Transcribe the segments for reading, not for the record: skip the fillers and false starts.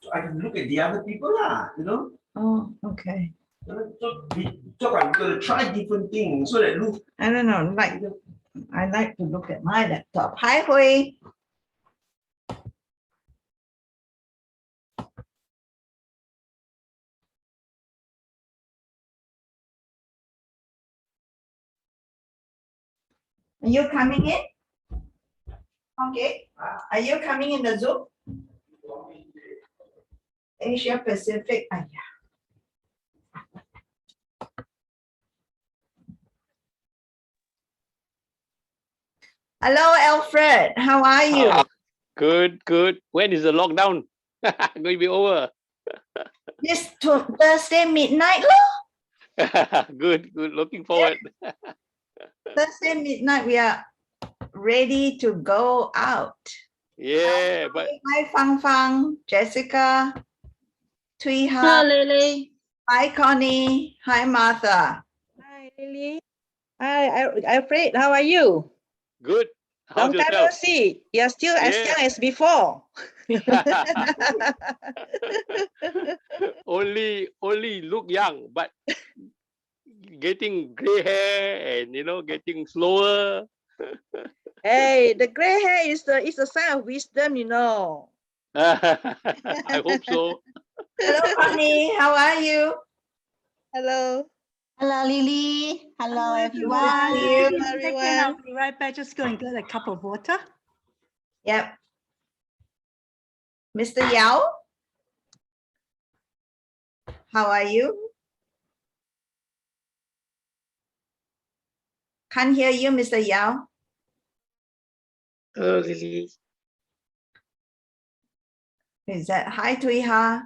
So I can look at the other people lah, you know. Oh, okay. So I'm gonna try different things so that look. I don't know. I like to look at my laptop. Hi, Hui. Are you coming in? Okay. Are you coming in the Zoom? Asia Pacific. Hello, Alfred. How are you? Good, good. When is the lockdown going to be over? This Thursday midnight. Good, good. Looking forward. Thursday midnight, we are ready to go out. Yeah, but Hi, Fang Fang, Jessica, Tui Ha. Hello, Lily. Hi, Connie. Hi, Martha. Hi, Lily. Hi, Alfred. How are you? good. How's Long time no yourself? see. You're still as Yeah. young as before. only look young, but getting gray hair and getting slower. Hey, the gray hair is a sign of wisdom, you know. I hope so. Hello, Connie. How are you? Hello. Hello, Lily. Hello, everyone. Hello, everyone. I'll be right back. Just go and get a cup of water. Yep. Mr. Yao, how are you? Can't hear you, Mr. Yao. Hello, Lily. Is that hi, Tui Ha?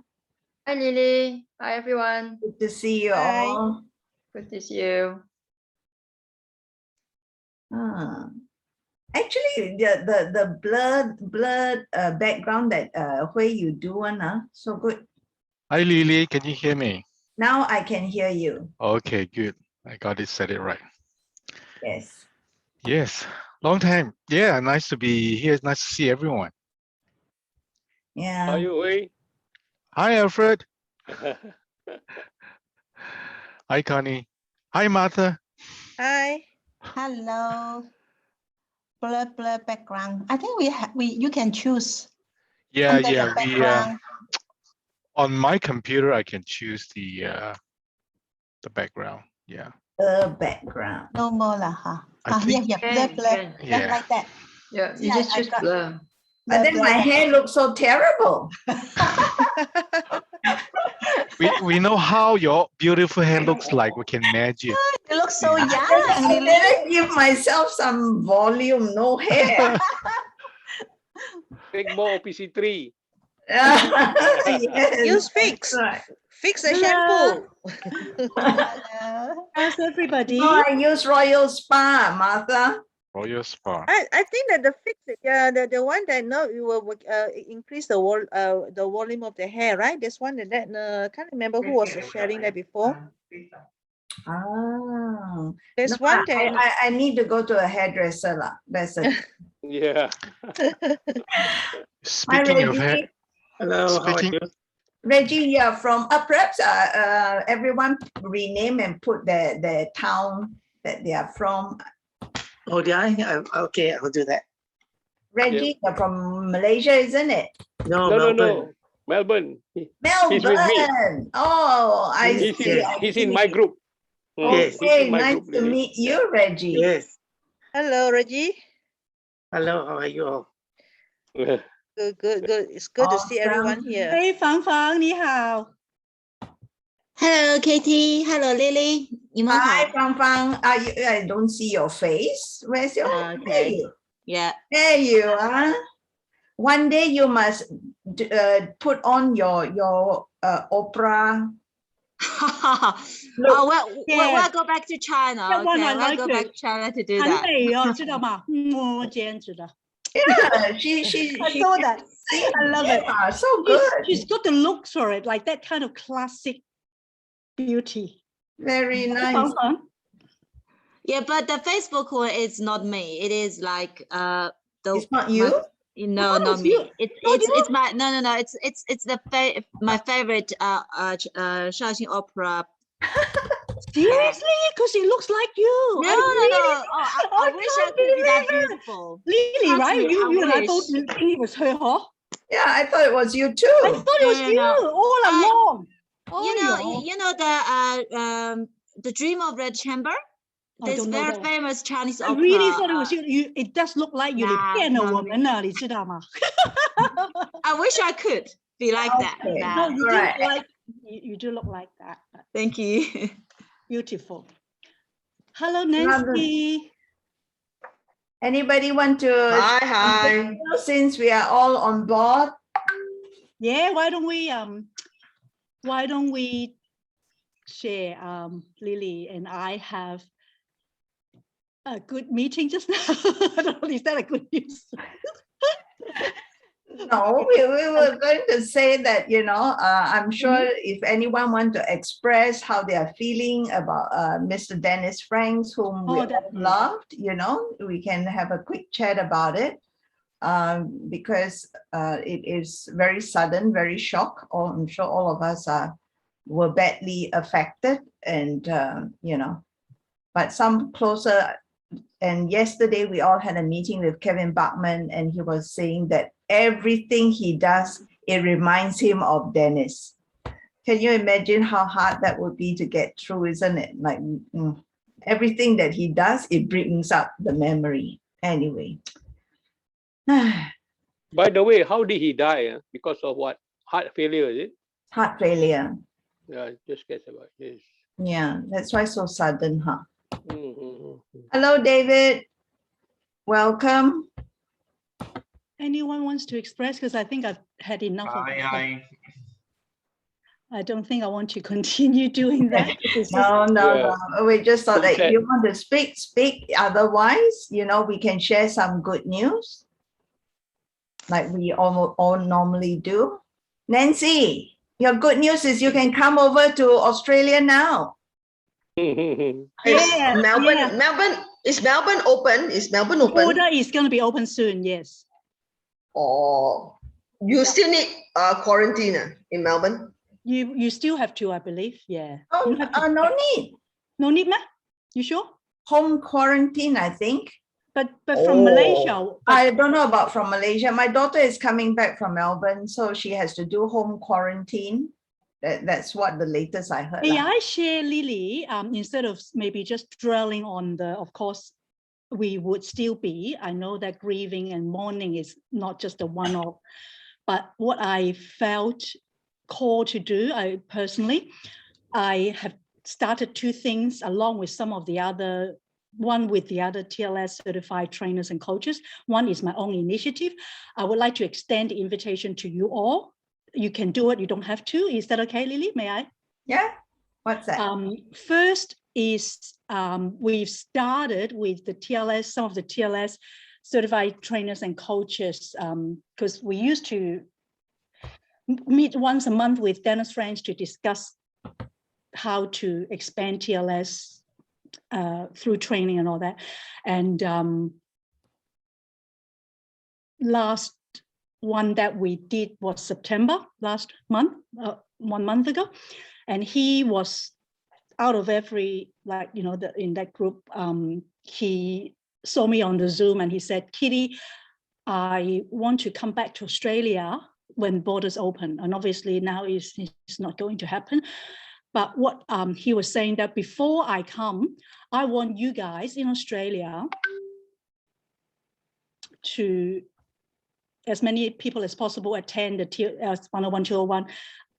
Hi, Lily. Hi, everyone. Good to see you Hi. all. Good to see you. Actually, the blurred background that Hui you do one, so good. Hi, Lily. Can you hear me? Now I can hear you. Okay, good. I got it, said it right. Yes. Yes, long time. Yeah, nice to be here. Nice to see everyone. How Yeah. are you, Wei? Hi, Alfred. Hi, Connie. Hi, Martha. Hi. Hello. Blur background. I think you can choose. Yeah, under the yeah. background. On my computer, I can choose the background. Yeah. The background. No more lah, huh? I think- Yeah, blur. Yeah. Like that. Yeah, you Yeah, just I choose got- blur. But then my hair looks so terrible. We know how your beautiful hair looks like. We can imagine. You look so young, I Lily. better give myself some volume, no hair. Take more PC3. Yes, Use Fix. that's right. Fix the shampoo. Hello. How's everybody? No, I use Royal Spa, Martha. Royal Spa. I think that the Fix, the one that now you will increase the volume of the hair, right? There's one that can't remember who was sharing that before. Oh, There's no, one that I need to go to a hairdresser lah. That's it. Yeah. Speaking of hair, Reggie. Hello, how are Speaking- you? Reggie, you're from perhaps everyone rename and put their town that they are from. Oh, did I? Okay, I'll do that. Reggie, you're from Malaysia, isn't it? No, No, Melbourne. Melbourne. Melbourne. with me. Oh, I He's see. in, I he's in see. my group. Yes. He's Okay, in my nice group, to Lily. meet you, Reggie. Yes. Hello, Reggie. Hello, how are you all? Good. It's good to see everyone Awesome. here. Hey, Fang Fang, 你好. Hello, Katie. Hello, Lily. You know Hi, how? Fang Fang. I don't see your face. Where's your Okay. face? Yeah. There you are. One day you must put on your opera. Oh, well, Yeah. we'll go back to China. That one Okay, I we'll like go it. back to China to do 很 that. 美哦，知道吗？我简直的。 Yeah, she I saw that. I love it. yeah, so good. She's got the looks for it, like that kind of classic beauty. Very nice. Fang Fang. Yeah, but the Facebook one is not me. It is like It's not you? No, Oh, not it's me. you. It's my no. It's my favorite Shaoxing opera. Seriously? Because it looks like you. No. I really, Oh, I wish I can't could be that believe it. beautiful. Lily, Trust right? me, You and I wish. both think it was her, huh? Yeah, I thought it was you I too. thought it was No, you no. all along. You know the Dream of Red Chamber. I This don't know very that one. famous Chinese I opera. really thought it was you. It does look like you. Nah, 变了 not 我们了，你知道吗？ I wish I could be like that. Okay. Nah. No, you do Alright. look like you do look like that. But Thank you. beautiful. Hello, Nancy. Anybody want to? Hi. Since we are all on board. Yeah, why don't we share? Lily and I have a good meeting just now. I don't know, is that a good news? No, we were going to say that, I'm sure if anyone want to express how they are feeling about Mr. Dennis Franks, whom we Oh, all that- loved, we can have a quick chat about it, because it is very sudden, very shock. I'm sure all of us were badly affected, and but some closer. And yesterday we all had a meeting with Kevin Bachman, and he was saying that everything he does, it reminds him of Dennis. Can you imagine how hard that would be to get through, isn't it? Like everything that he does, it brings up the memory. Anyway. By the way, how did he die? Because of what? Heart failure, is it? Heart failure. Yeah, just guess about this. Yeah, that's why so sudden, huh? Mhm. Hello, David. Welcome. Anyone wants to express? Because I think I've had enough of it. I don't think I want to continue doing that. It's just- No. We just thought that if Okay. you want to speak. Otherwise, we can share some good news like we all normally do. Nancy, your good news is you can come over to Australia now. Yeah, Melbourne, yeah. is Melbourne open? Is Melbourne open? Border is going to be open soon. Yes. Or you still need quarantine in Melbourne? You still have to, I believe. Yeah. Oh, You have to- no need. No need, ma? You sure? Home quarantine, I think. But from Malaysia. I don't know about from Malaysia. My daughter is coming back from Melbourne, so she has to do home quarantine. That's what the latest I heard. May lah. I share, Lily, instead of maybe just dwelling on of course, we would still be. I know that grieving and mourning is not just a one-off, but what I felt called to do, I have started two things along with some of the other, one with the other TLS certified trainers and coaches. One is my own initiative. I would like to extend the invitation to you all. You can do it, you don't have to. Is that okay, Lily? May I? Yeah. What's that? First is we've started with the TLS, some of the TLS certified trainers and coaches, because we used to meet once a month with Dennis Franks to discuss how to expand TLS through training and all that. And last one that we did was September last month, 1 month ago. And he was out of every, in that group, he saw me on the Zoom and he said, Kitty, I want to come back to Australia when borders open. And obviously now it's not going to happen. But what he was saying that before I come, I want you guys in Australia to, as many people as possible, attend the TLS 101, 201.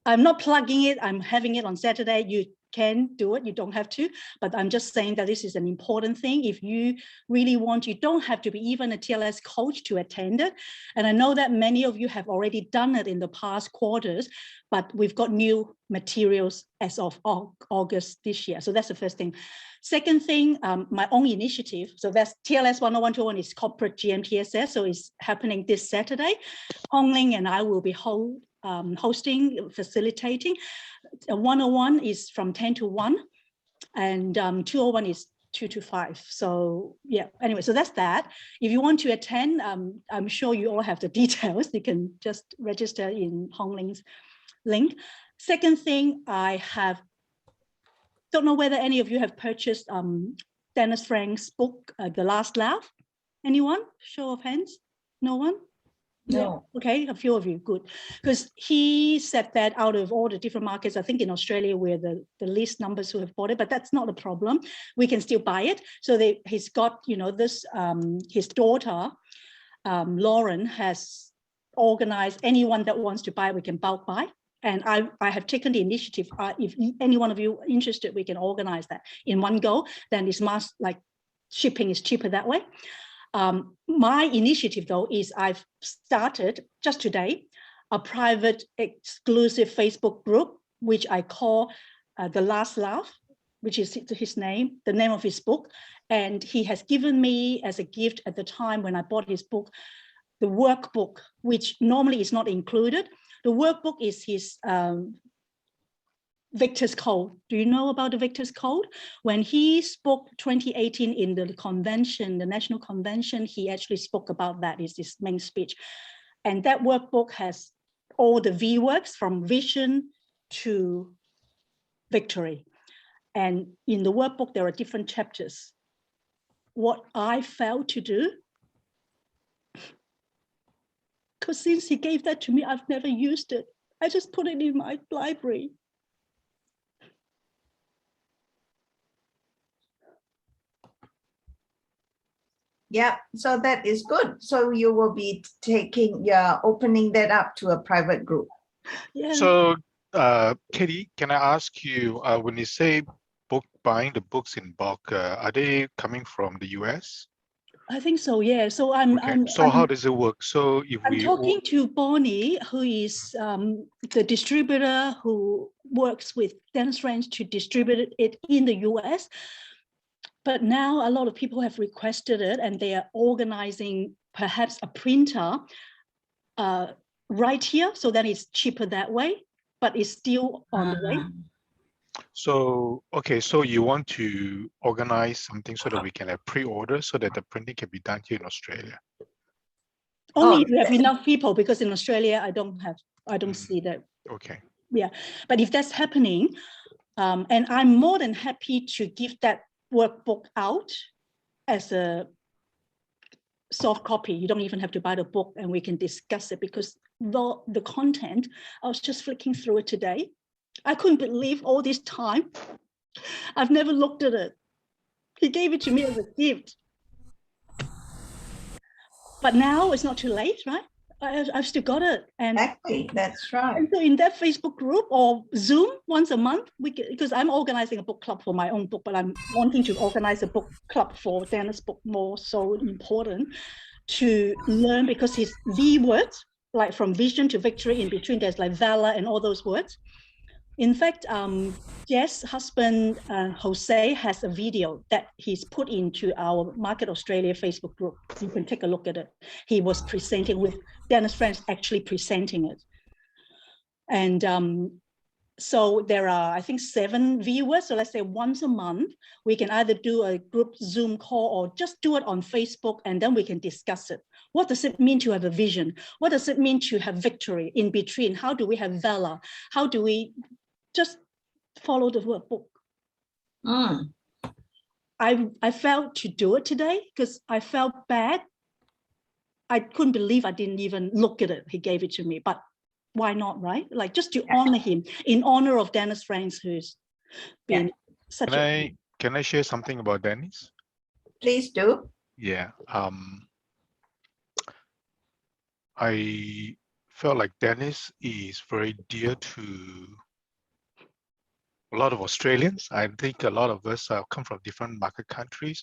I'm not plugging it. I'm having it on Saturday. You can do it. You don't have to. But I'm just saying that this is an important thing. If you really want, you don't have to be even a TLS coach to attend it. And I know that many of you have already done it in the past quarters, but we've got new materials as of August this year. So that's the first thing. Second thing, my own initiative. So that's TLS 101, 201 is corporate GMTSS. So it's happening this Saturday. Hongling and I will be hosting, facilitating. 101 is from 10 to 1 and 201 is 2 to 5. So yeah, anyway, so that's that. If you want to attend, I'm sure you all have the details. You can just register in Hongling's link. Second thing, don't know whether any of you have purchased Dennis Frank's book, The Last Laugh. Anyone? Show of hands? No one? No. Yeah. Okay, a few of you, good. Because he said that out of all the different markets, I think in Australia we're the least numbers who have bought it, but that's not a problem. We can still buy it. So he's got, you know, this, his daughter, Lauren, has organized anyone that wants to buy, we can bulk buy. And I have taken the initiative. If any one of you are interested, we can organize that in one go. Then it's like shipping is cheaper that way. My initiative, though, is I've started just today a private exclusive Facebook group, which I call The Last Laugh, which is his name, the name of his book. And he has given me as a gift at the time when I bought his book, the workbook, which normally is not included. The workbook is his Victor's Code. Do you know about the Victor's Code? When he spoke 2018 in the convention, the national convention, he actually spoke about that, is his main speech. And that workbook has all the V works from vision to victory. And in the workbook, there are different chapters. What I failed to do, because since he gave that to me, I've never used it. I just put it in my library. Yeah, so that is good. So you will be opening that up to a private group. Yeah. So, Katie, can I ask you, when you say buying the books in bulk, are they coming from the US? I think so, yeah. So how does it work? So if I'm talking to Bonnie, who is the distributor who works with Dennis Frank to distribute it in the US. But now a lot of people have requested it, and they are organizing perhaps a printer right here, so that it's cheaper that way, but it's still on the way. So, okay, so you want to organize something so that we can have pre-order so that the printing can be done here in Australia? Only if you have enough people, because in Australia, I don't see that. Okay. Yeah, but if that's happening, and I'm more than happy to give that workbook out as a soft copy. You don't even have to buy the book, and we can discuss it, because the content, I was just flicking through it today. I couldn't believe all this time I've never looked at it. He gave it to me as a gift. But now it's not too late, right? I've still got it. And exactly, that's right. And so in that Facebook group or Zoom once a month, because I'm organizing a book club for my own book, but I'm wanting to organize a book club for Dennis' book, more so important to learn, because his V words, like from vision to victory, in between there's like valor and all those words. In fact, Jess' husband, Jose, has a video that he's put into our Market Australia Facebook group. You can take a look at it. He was presenting with Dennis Frank, actually presenting it. And so there are, I think, 7 viewers. So let's say once a month, we can either do a group Zoom call or just do it on Facebook, and then we can discuss it. What does it mean to have a vision? What does it mean to have victory in between? How do we have valor? How do we just follow the workbook? I felt to do it today because I felt bad. I couldn't believe I didn't even look at it. He gave it to me, but why not, right? Like, just to honor him, in honor of Dennis Frank, who's been such Can I share something about Dennis? Please do. Yeah. I felt like Dennis is very dear to a lot of Australians. I think a lot of us come from different market countries,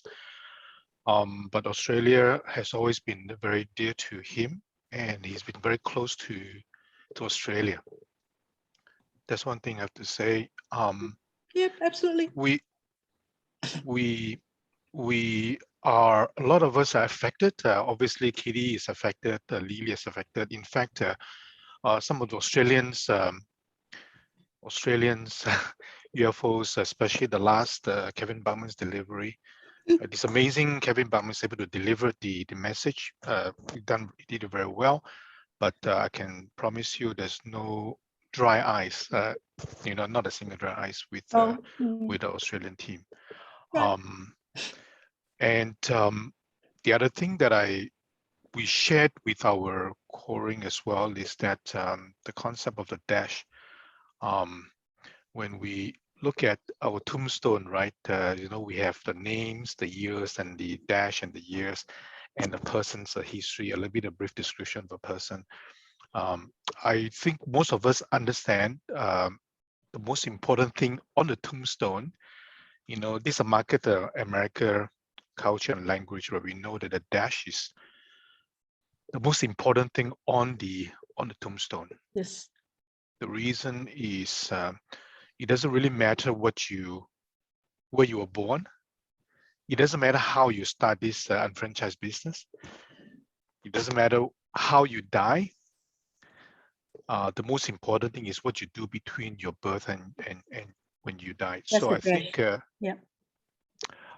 but Australia has always been very dear to him, and he's been very close to Australia. That's one thing I have to say. Yeah, absolutely. We are, a lot of us are affected. Obviously, Kitty is affected, Lily is affected. In fact, some of the Australians UFOs, especially the last Kevin Bowman's delivery, It's amazing Kevin Bachman is able to deliver the message. He did it very well, but I can promise you there's no dry eyes, not a single dry eyes with the Australian team. Right. The other thing that we shared with our coring as well is that the concept of the dash. When we look at our tombstone, right? We have the names, the years, and the dash and the years, and the person's history, a little bit of brief description of a person. I think most of us understand the most important thing on the tombstone. This is a market America culture and language where we know that the dash is the most important thing on the tombstone. Yes. The reason is it doesn't really matter where you were born. It doesn't matter how you start this unfranchised business. It doesn't matter how you die. The most important thing is what you do between your birth and when you die. That's so the I think yeah.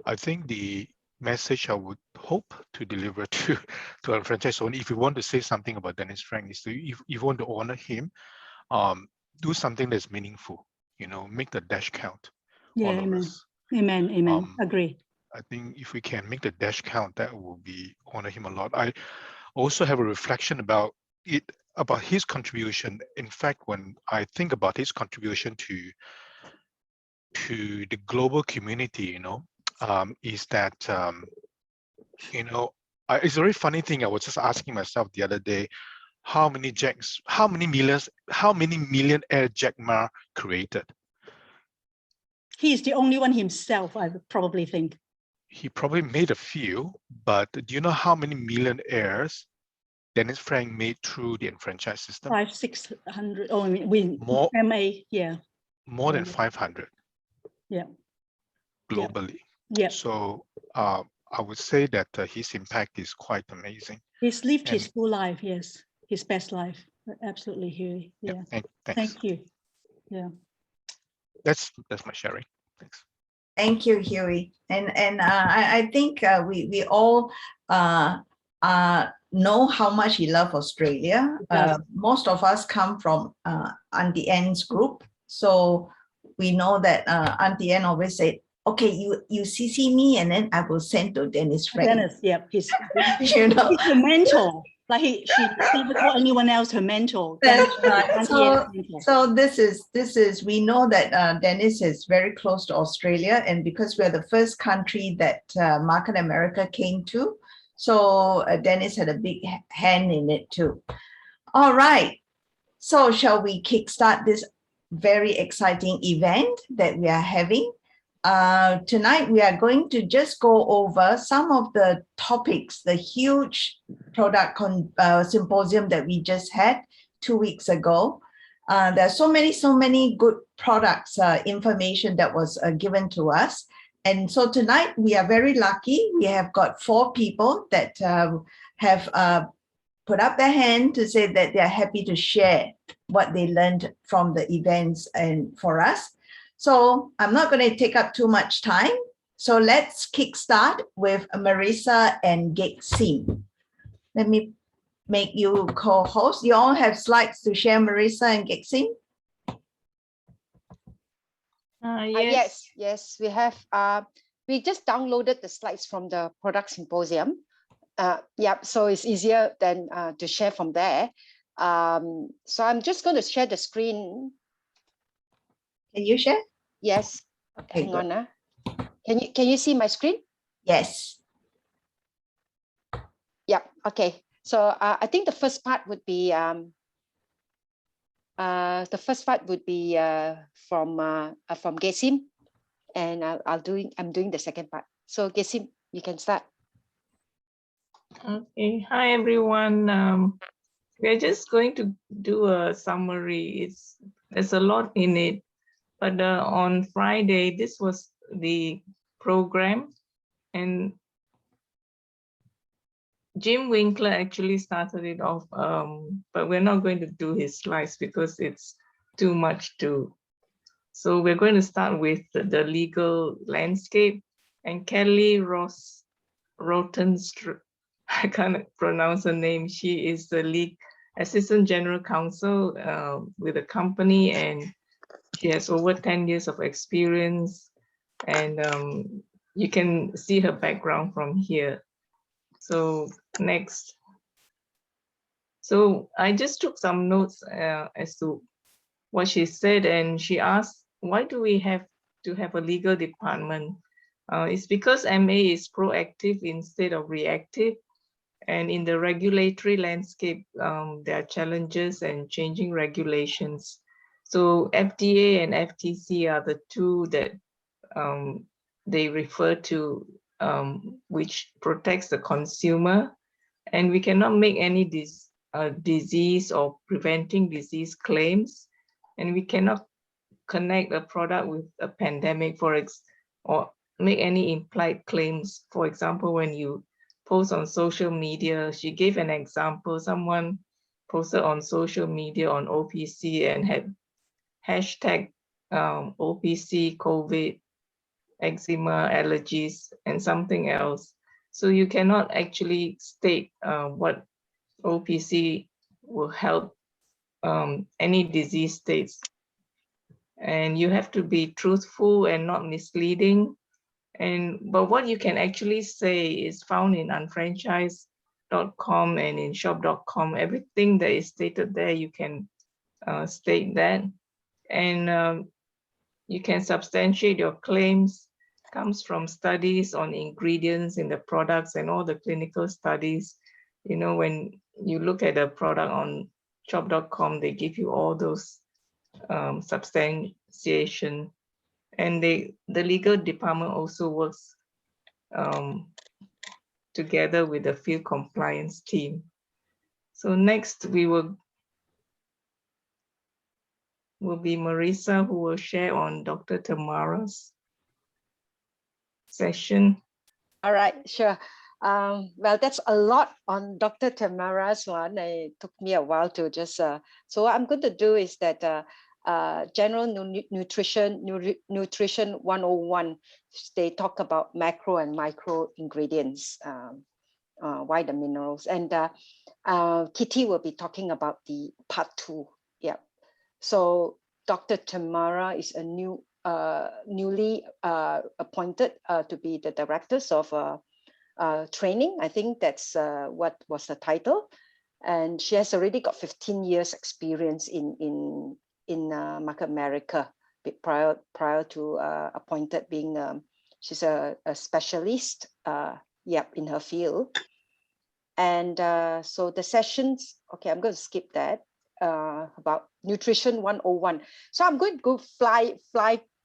I think the message I would hope to deliver to our franchise owner, if you want to say something about Dennis Frank, is if you want to honor him, do something that's meaningful. Make the dash count. Yeah, all of amen. us. Amen. Agree. I think if we can make the dash count, that will honor him a lot. I also have a reflection about his contribution. In fact, when I think about his contribution to the global community, is that it's a very funny thing. I was just asking myself the other day, how many millionaire Jack Ma created? He's the only one himself, I would probably think. He probably made a few, but do you know how many millionaires Dennis Frank made through the enfranchise system? 500-600. Oh, I mean, more, MA, yeah. More than 500. Yeah. Globally. Yeah. So I would say that his impact is quite amazing. He's lived his full life, yes. His best life. Absolutely, Huey. Yeah. Thanks. Thank you. Yeah. That's my sharing. Thanks. Thank you, Huey. And I think we all know how much he loved Australia. Most of us come from Auntie Anne's group. So we know that Auntie Anne always said, okay, you CC me and then I will send to Dennis Frank. Dennis, yeah. He's a mentor. Like she never called anyone else her mentor. That's right. So this is we know that Dennis is very close to Australia, and because we're the first country that Market America came to, so Dennis had a big hand in it too. All right. So shall we kickstart this very exciting event that we are having? Tonight, we are going to just go over some of the topics, the huge product symposium that we just had 2 weeks ago. There are so many good products, information that was given to us. And so tonight, we are very lucky. We have got 4 people that have put up their hand to say that they're happy to share what they learned from the events and for us. So I'm not going to take up too much time. So let's kickstart with Merissa and Gek Sim. Let me make you co-host. You all have slides to share, Merissa and Gek Sim? Yes, we have. We just downloaded the slides from the product symposium. So it's easier than to share from there. So I'm just going to share the screen. Can you share? Yes. Okay, hang on. Can you see my screen? Yes. Yeah. Okay. So I think the first part would be from Gesim, and I'm doing the second part. So Gesim, you can start. Okay. Hi everyone. We're just going to do a summary. There's a lot in it. But on Friday, this was the program, and Jim Winkler actually started it off, but we're not going to do his slides because it's too much to. So we're going to start with the legal landscape, and Kelly Rotenstr. I can't pronounce her name. She is the lead assistant general counsel with the company, and she has over 10 years of experience. And you can see her background from here. So next. So I just took some notes as to what she said, and she asked, why do we have to have a legal department? It's because MA is proactive instead of reactive. And in the regulatory landscape, there are challenges and changing regulations. So FDA and FTC are the two that they refer to, which protects the consumer. And we cannot make any disease or preventing disease claims. And we cannot connect a product with a pandemic or make any implied claims. For example, when you post on social media, she gave an example, someone posted on social media on OPC and had hashtag OPC, COVID, eczema, allergies, and something else. So you cannot actually state what OPC will help any disease states. And you have to be truthful and not misleading. But what you can actually say is found in unfranchise.com and in shop.com. Everything that is stated there, you can state that. And you can substantiate your claims, comes from studies on ingredients in the products and all the clinical studies. You know, when you look at a product on shop.com, they give you all those substantiation. And the legal department also works together with the field compliance team. So next we will be Merissa, who will share on Dr. Tamara's session. All right, sure. Well, that's a lot on Dr. Tamara's one. It took me a while to just, so what I'm going to do is that General Nutrition 101, they talk about macro and micro ingredients, why the minerals. And Kitty will be talking about the part 2. Yeah. So Dr. Tamara is a newly appointed to be the directors of training. I think that's what was the title. And she has already got 15 years experience in Market America prior to appointed being, she's a specialist in her field. And so the sessions, okay, I'm going to skip that, about Nutrition 101. So I'm going to go fly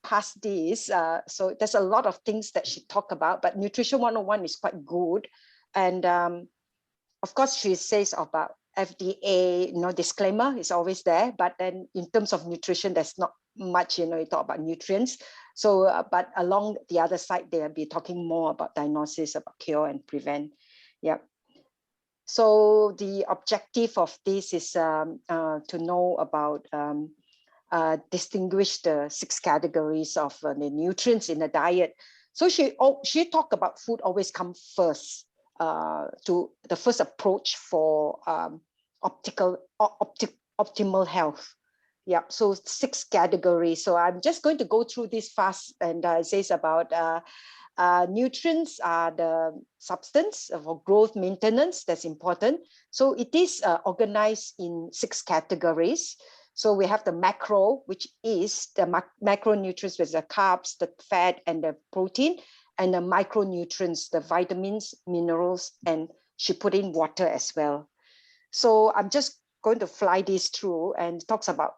past this. So there's a lot of things that she talked about, but Nutrition 101 is quite good. And of course, she says about FDA, disclaimer is always there. But then in terms of nutrition, there's not much, you talk about nutrients. So, but along the other side, they'll be talking more about diagnosis, about cure and prevent. Yeah. So the objective of this is to know about distinguish the 6 categories of the nutrients in the diet. So she talked about food always come first, to the first approach for optimal health. Yeah, so 6 categories. So I'm just going to go through this fast, and it says about nutrients are the substance for growth maintenance. That's important. So it is organized in 6 categories. So we have the macro, which is the macronutrients with the carbs, the fat, and the protein, and the micronutrients, the vitamins, minerals, and she put in water as well. So I'm just going to fly this through, and talks about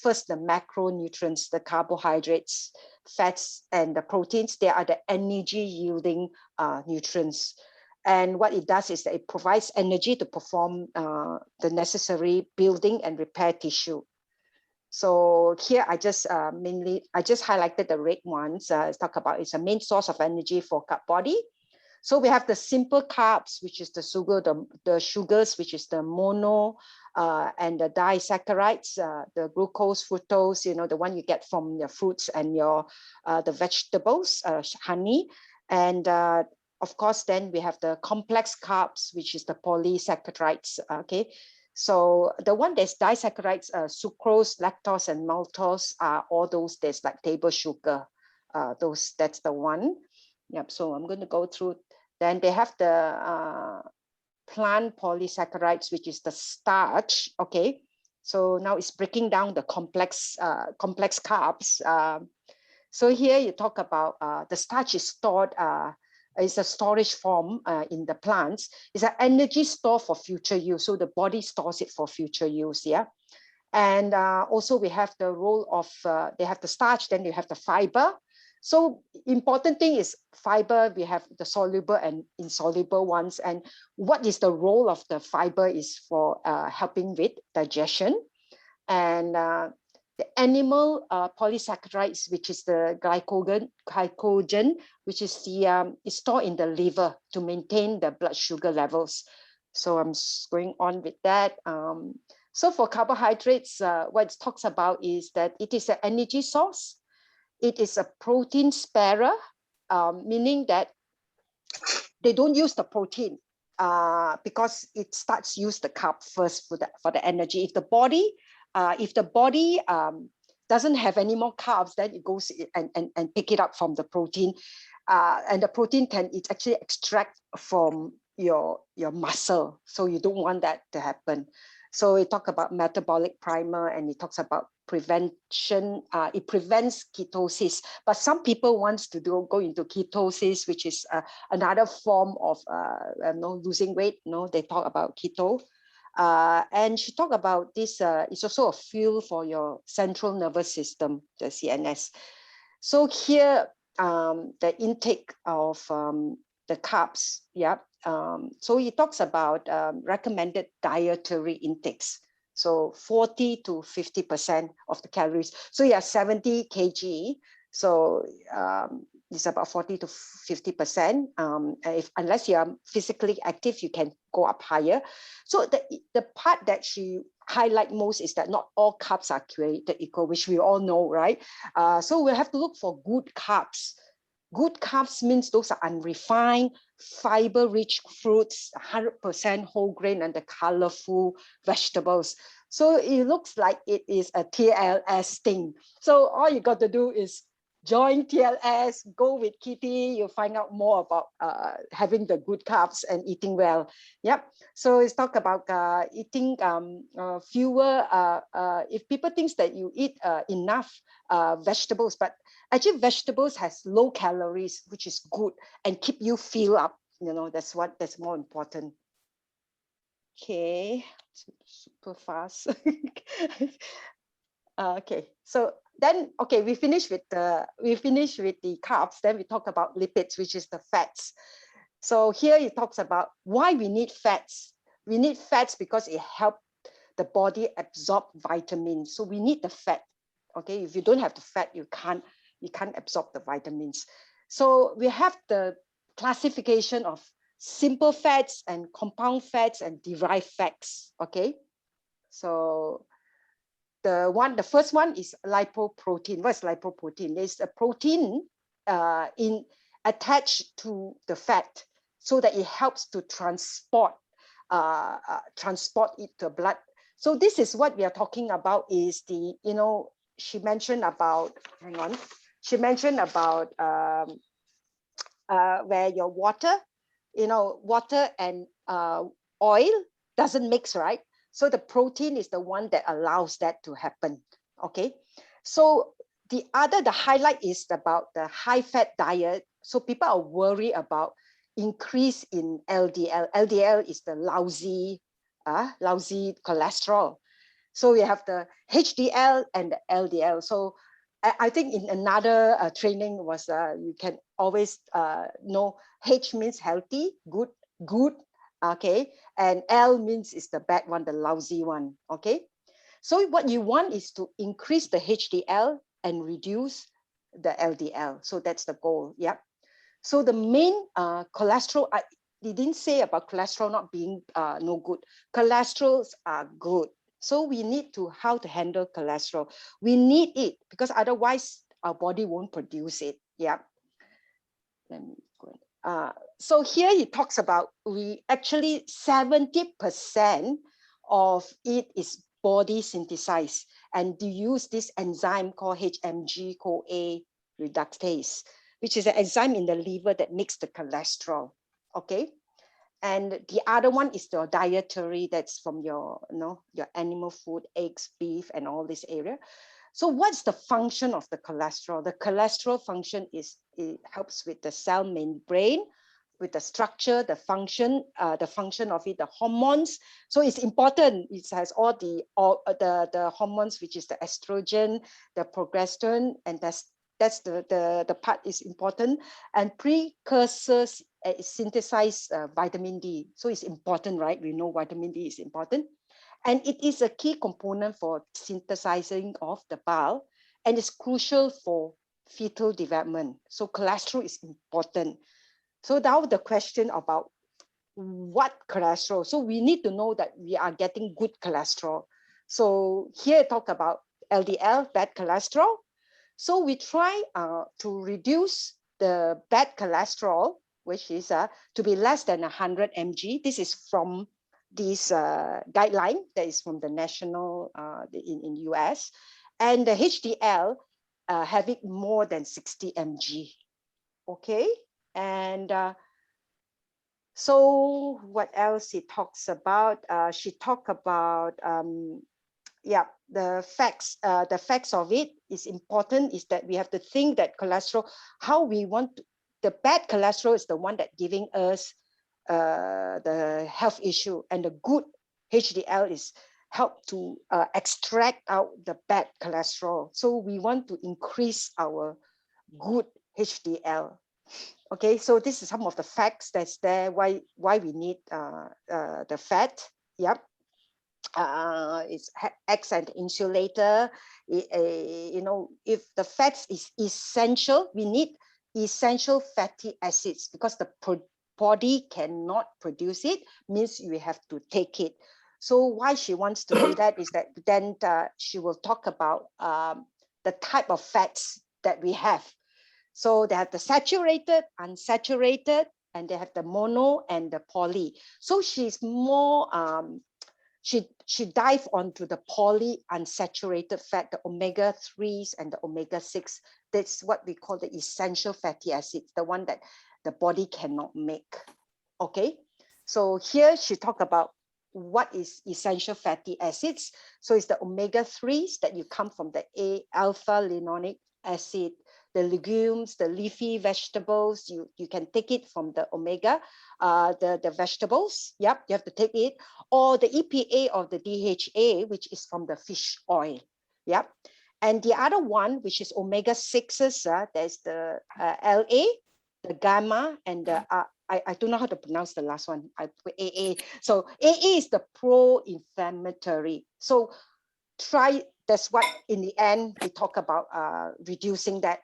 first the macronutrients, the carbohydrates, fats, and the proteins. They are the energy yielding nutrients. And what it does is that it provides energy to perform the necessary building and repair tissue. So here I just highlighted the red ones. Talk about it's a main source of energy for gut body. So we have the simple carbs, which is the sugar, the sugars, which is the mono, and the disaccharides, the glucose, fructose, the one you get from your fruits and your the vegetables, honey, And of course, then we have the complex carbs, which is the polysaccharides. Okay, so the one that's disaccharides, sucrose, lactose, and maltose are all those that's like table sugar. That's the one. Yep. So I'm going to go through. Then they have the plant polysaccharides, which is the starch. Okay, so now it's breaking down the complex carbs. So here you talk about the starch is stored. It's a storage form in the plants. It's an energy store for future use. So the body stores it for future use. Yeah. And also we have the role of, they have the starch, then you have the fiber. So important thing is fiber, we have the soluble and insoluble ones. And what is the role of the fiber is for helping with digestion. And the animal polysaccharides, which is the glycogen, which is the is stored in the liver to maintain the blood sugar levels. So I'm going on with that. So for carbohydrates, what it talks about is that it is an energy source. It is a protein sparer, meaning that they don't use the protein because it starts use the carb first for the energy. If the body doesn't have any more carbs, then it goes and pick it up from the protein, and the protein it's actually extract from your muscle. So you don't want that to happen. So we talk about metabolic primer, and it talks about prevention. It prevents ketosis, but some people wants to go into ketosis, which is another form of losing weight. They talk about keto. And she talked about this, it's also a fuel for your central nervous system, the CNS. So here, the intake of the carbs, yeah. So he talks about recommended dietary intakes. So 40 to 50% of the calories. So you have 70 kg. So it's about 40 to 50%. Unless you are physically active, you can go up higher. So the part that she highlight most is that not all carbs are created equal, which we all know, right? So we have to look for good carbs. Good carbs means those are unrefined, fiber-rich fruits, 100% whole grain, and the colorful vegetables. So it looks like it is a TLS thing. So all you got to do is join TLS, go with Kitty, you'll find out more about having the good carbs and eating well. Yep. So it's talk about eating fewer, if people think that you eat enough vegetables, but actually vegetables has low calories, which is good, and keep you fill up. That's more important. Okay, super fast. Okay, so then, okay, we finish with the carbs. Then we talk about lipids, which is the fats. So here it talks about why we need fats. We need fats because it helps the body absorb vitamins. So we need the fat. Okay, if you don't have the fat, you can't absorb the vitamins. So we have the classification of simple fats and compound fats and derived fats. Okay, so the first one is lipoprotein. What's lipoprotein? It's a protein attached to the fat, so that it helps to transport it to blood. So this is what we are talking about. Is the she mentioned about where your water and oil doesn't mix, right? So the protein is the one that allows that to happen. Okay, so the highlight is about the high fat diet. So people are worried about increase in LDL. LDL is the lousy cholesterol. So we have the HDL and the LDL. So I think in another training was you can always know H means healthy, good. Okay, and L means is the bad one, the lousy one. Okay, so what you want is to increase the HDL and reduce the LDL. So that's the goal. Yeah. So the main cholesterol, they didn't say about cholesterol not being no good. Cholesterols are good. So we need to how to handle cholesterol. We need it because otherwise our body won't produce it. Yeah. Let me go So here he talks about we actually 70% of it is body synthesized, and to use this enzyme called HMG-CoA reductase, which is an enzyme in the liver that makes the cholesterol. Okay, and the other one is the dietary, that's from your your animal food, eggs, beef, and all this area. So what's the function of the cholesterol? The cholesterol function is it helps with the cell membrane, with the structure, the function of it, the hormones. So it's important. It has all the hormones, which is the estrogen, the progesterone, and that's the part is important. And precursors synthesize vitamin D. So it's important, right? We know vitamin D is important. And it is a key component for synthesizing of the bile, and it's crucial for fetal development. So cholesterol is important. So now the question about what cholesterol. So we need to know that we are getting good cholesterol. So here talk about LDL, bad cholesterol. So we try to reduce the bad cholesterol, which is to be less than 100 mg. This is from this guideline that is from the national in US, and the HDL having more than 60 mg. Okay, and so what else he talks about? She talked about the facts. The facts of it is important is that we have to think that cholesterol, how we want to, the bad cholesterol is the one that giving us the health issue, and the good HDL is help to extract out the bad cholesterol. So we want to increase our good HDL. Okay, so this is some of the facts that's there, why we need the fat. Yep. It's acts as an insulator. If the fats is essential, we need essential fatty acids because the body cannot produce it, means we have to take it. So why she wants to do that is that then she will talk about the type of fats that we have. So they have the saturated, unsaturated, and they have the mono and the poly. So she's more, she dive onto the polyunsaturated fat, the omega-3s and the omega-6. That's what we call the essential fatty acids, the one that the body cannot make. Okay, so here she talked about what is essential fatty acids. So it's the omega-3s that you come from the alpha-linolic acid, the legumes, the leafy vegetables, you can take it from the omega, the vegetables, yep, you have to take it, or the EPA or the DHA, which is from the fish oil, yep. And the other one, which is omega-6s, there's the LA, the gamma, and the, I don't know how to pronounce the last one, I put AA. So AA is the pro-inflammatory. So that's what in the end we talk about reducing that.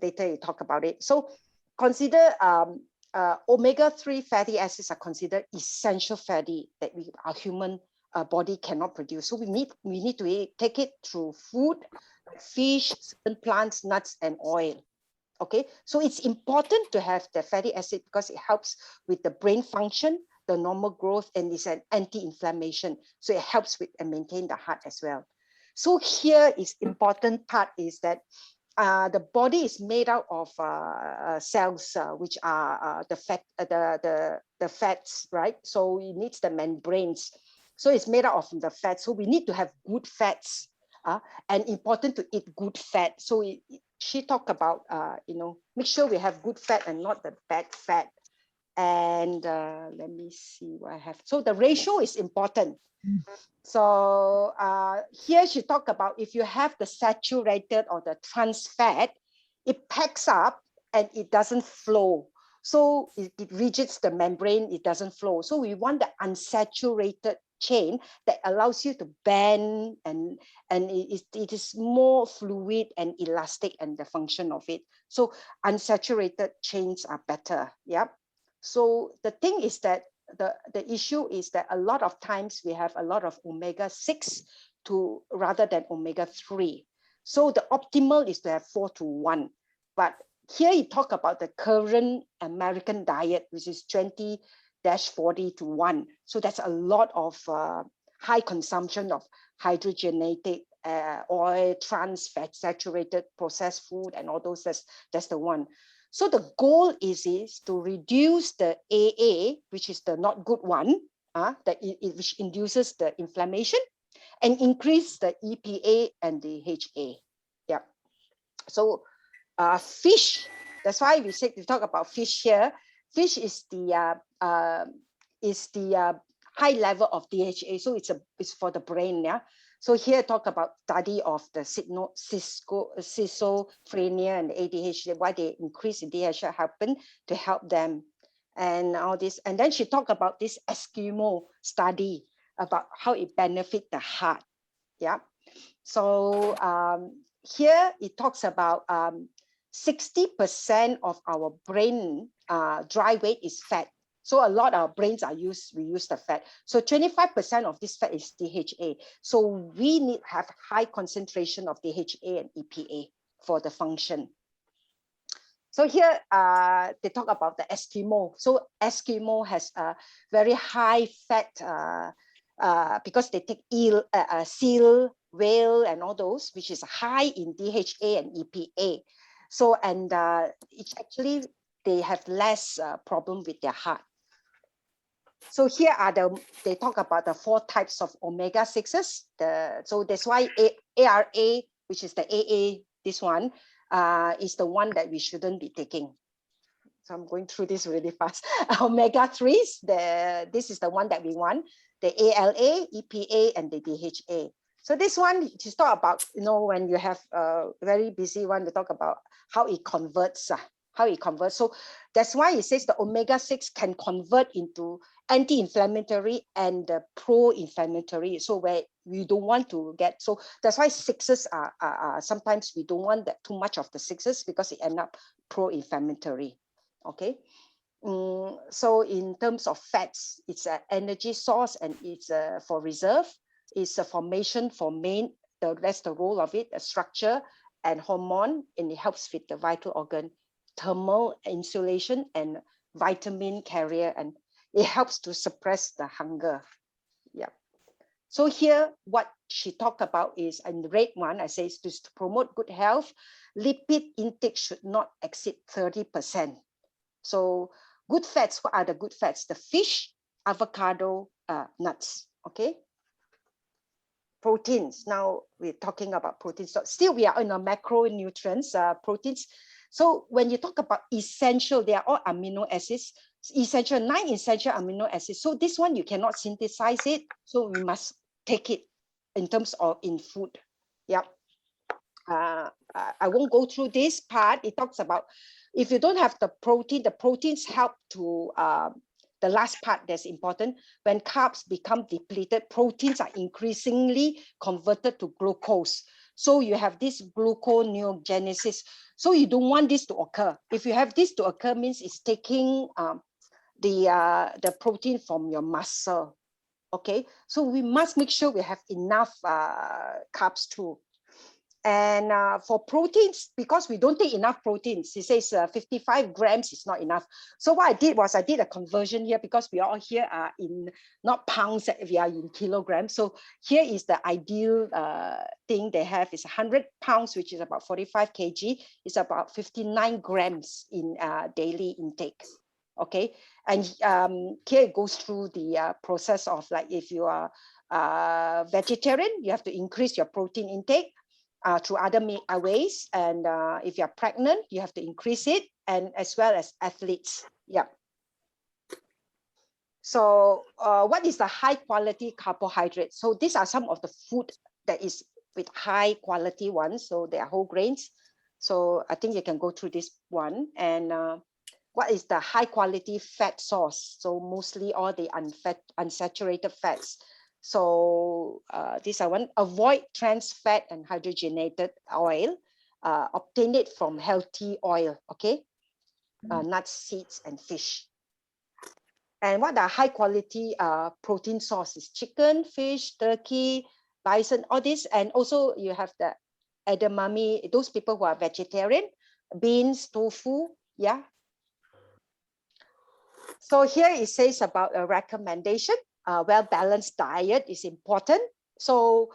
Later you talk about it. So consider omega-3 fatty acids are considered essential fatty that our human body cannot produce. So we need to take it through food, fish, certain plants, nuts, and oil. Okay, so it's important to have the fatty acid because it helps with the brain function, the normal growth, and it's an anti-inflammation. So it helps with and maintain the heart as well. So here is important part is that the body is made out of cells, which are the fats, right? So it needs the membranes. So it's made out of the fat. So we need to have good fats, and important to eat good fat. So she talked about, make sure we have good fat and not the bad fat. And let me see what I have. So the ratio is important. So here she talked about if you have the saturated or the trans fat, it packs up and it doesn't flow. So it rigids the membrane, it doesn't flow. So we want the unsaturated chain that allows you to bend and it is more fluid and elastic and the function of it. So unsaturated chains are better. Yeah. So the thing is that the issue is that a lot of times we have a lot of omega-6 rather than omega-3. So the optimal is to have 4:1, but here you talk about the current American diet, which is 20-40:1. So that's a lot of high consumption of hydrogenated oil, trans fat, saturated processed food, and all those. That's the one. So the goal is to reduce the AA, which is the not good one, which induces the inflammation, and increase the EPA and the HA. Yeah. So fish, that's why we talk about fish here. Fish is the high level of DHA, so it's for the brain. Yeah. So here talk about study of the schizophrenia and ADHD, why they increase in DHA happen to help them, and all this. And then she talked about this Eskimo study about how it benefit the heart. Yeah. So here it talks about 60% of our brain dry weight is fat. So a lot of our brains we use the fat. So 25% of this fat is DHA. So we need to have high concentration of DHA and EPA for the function. So here they talk about the Eskimo. So Eskimo has a very high fat because they take seal, whale, and all those, which is high in DHA and EPA. So, and it's actually, they have less problem with their heart. So here are they talk about the 4 types of omega-6s. So that's why ARA, which is the AA, this one, is the one that we shouldn't be taking. So I'm going through this really fast. Omega-3s, this is the one that we want. The ALA, EPA, and the DHA. So this one, just talk about, when you have a very busy one, to talk about how it converts. So that's why it says the omega-6 can convert into anti-inflammatory and pro-inflammatory. So where we don't want to get, so that's why 6s are sometimes we don't want that too much of the 6s because it end up pro-inflammatory. Okay. So in terms of fats, it's an energy source and it's for reserve. It's a formation for main, that's the role of it, a structure and hormone, and it helps with the vital organ, thermal insulation and vitamin carrier, and it helps to suppress the hunger. Yeah. So here, what she talked about is, in the red one, I say is to promote good health, lipid intake should not exceed 30%. So good fats, what are the good fats? The fish, avocado, nuts, okay? Proteins, now we're talking about proteins. So still we are in a macronutrients, proteins. So when you talk about essential, they are all amino acids, essential, 9 essential amino acids. So this one, you cannot synthesize it. So we must take it in terms of in food. Yeah. I won't go through this part. It talks about, if you don't have the proteins help to, the last part that's important, when carbs become depleted, proteins are increasingly converted to glucose. So you have this gluconeogenesis. So you don't want this to occur. If you have this to occur, means it's taking the protein from your muscle. Okay, so we must make sure we have enough carbs too. And for proteins, because we don't take enough proteins, he says 55 grams is not enough. So what I did was I did a conversion here, because we all here are in not pounds, we are in kilograms. So here is the ideal thing they have is 100 pounds, which is about 45 kg. It's about 59 grams in daily intake. Okay, and here it goes through the process of, like, if you are vegetarian, you have to increase your protein intake through other ways, and if you're pregnant, you have to increase it, and as well as athletes. Yeah. So what is the high quality carbohydrate? So these are some of the food that is with high quality ones. So they are whole grains. So I think you can go through this one. And what is the high quality fat source? So mostly all the unsaturated fats. So these are one, avoid trans fat and hydrogenated oil, obtain it from healthy oil, okay? Nuts, seeds, and fish. And what are high quality protein sources? Chicken, fish, turkey, bison, all this. And also you have the edamame, those people who are vegetarian, beans, tofu. Yeah. So here it says about a recommendation. Well-balanced diet is important. So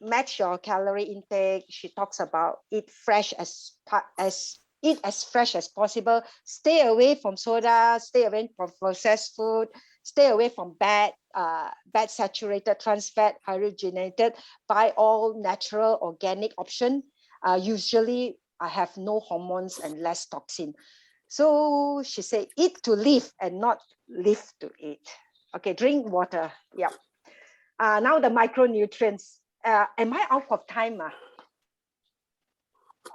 match your calorie intake. She talks about eat fresh as fresh as possible. Stay away from soda. Stay away from processed food. Stay away from bad saturated, trans fat, hydrogenated. Buy all natural, organic option. Usually, I have no hormones and less toxin. So she said, eat to live and not live to eat. Okay, drink water. Yeah. Now the micronutrients. Am I out of time?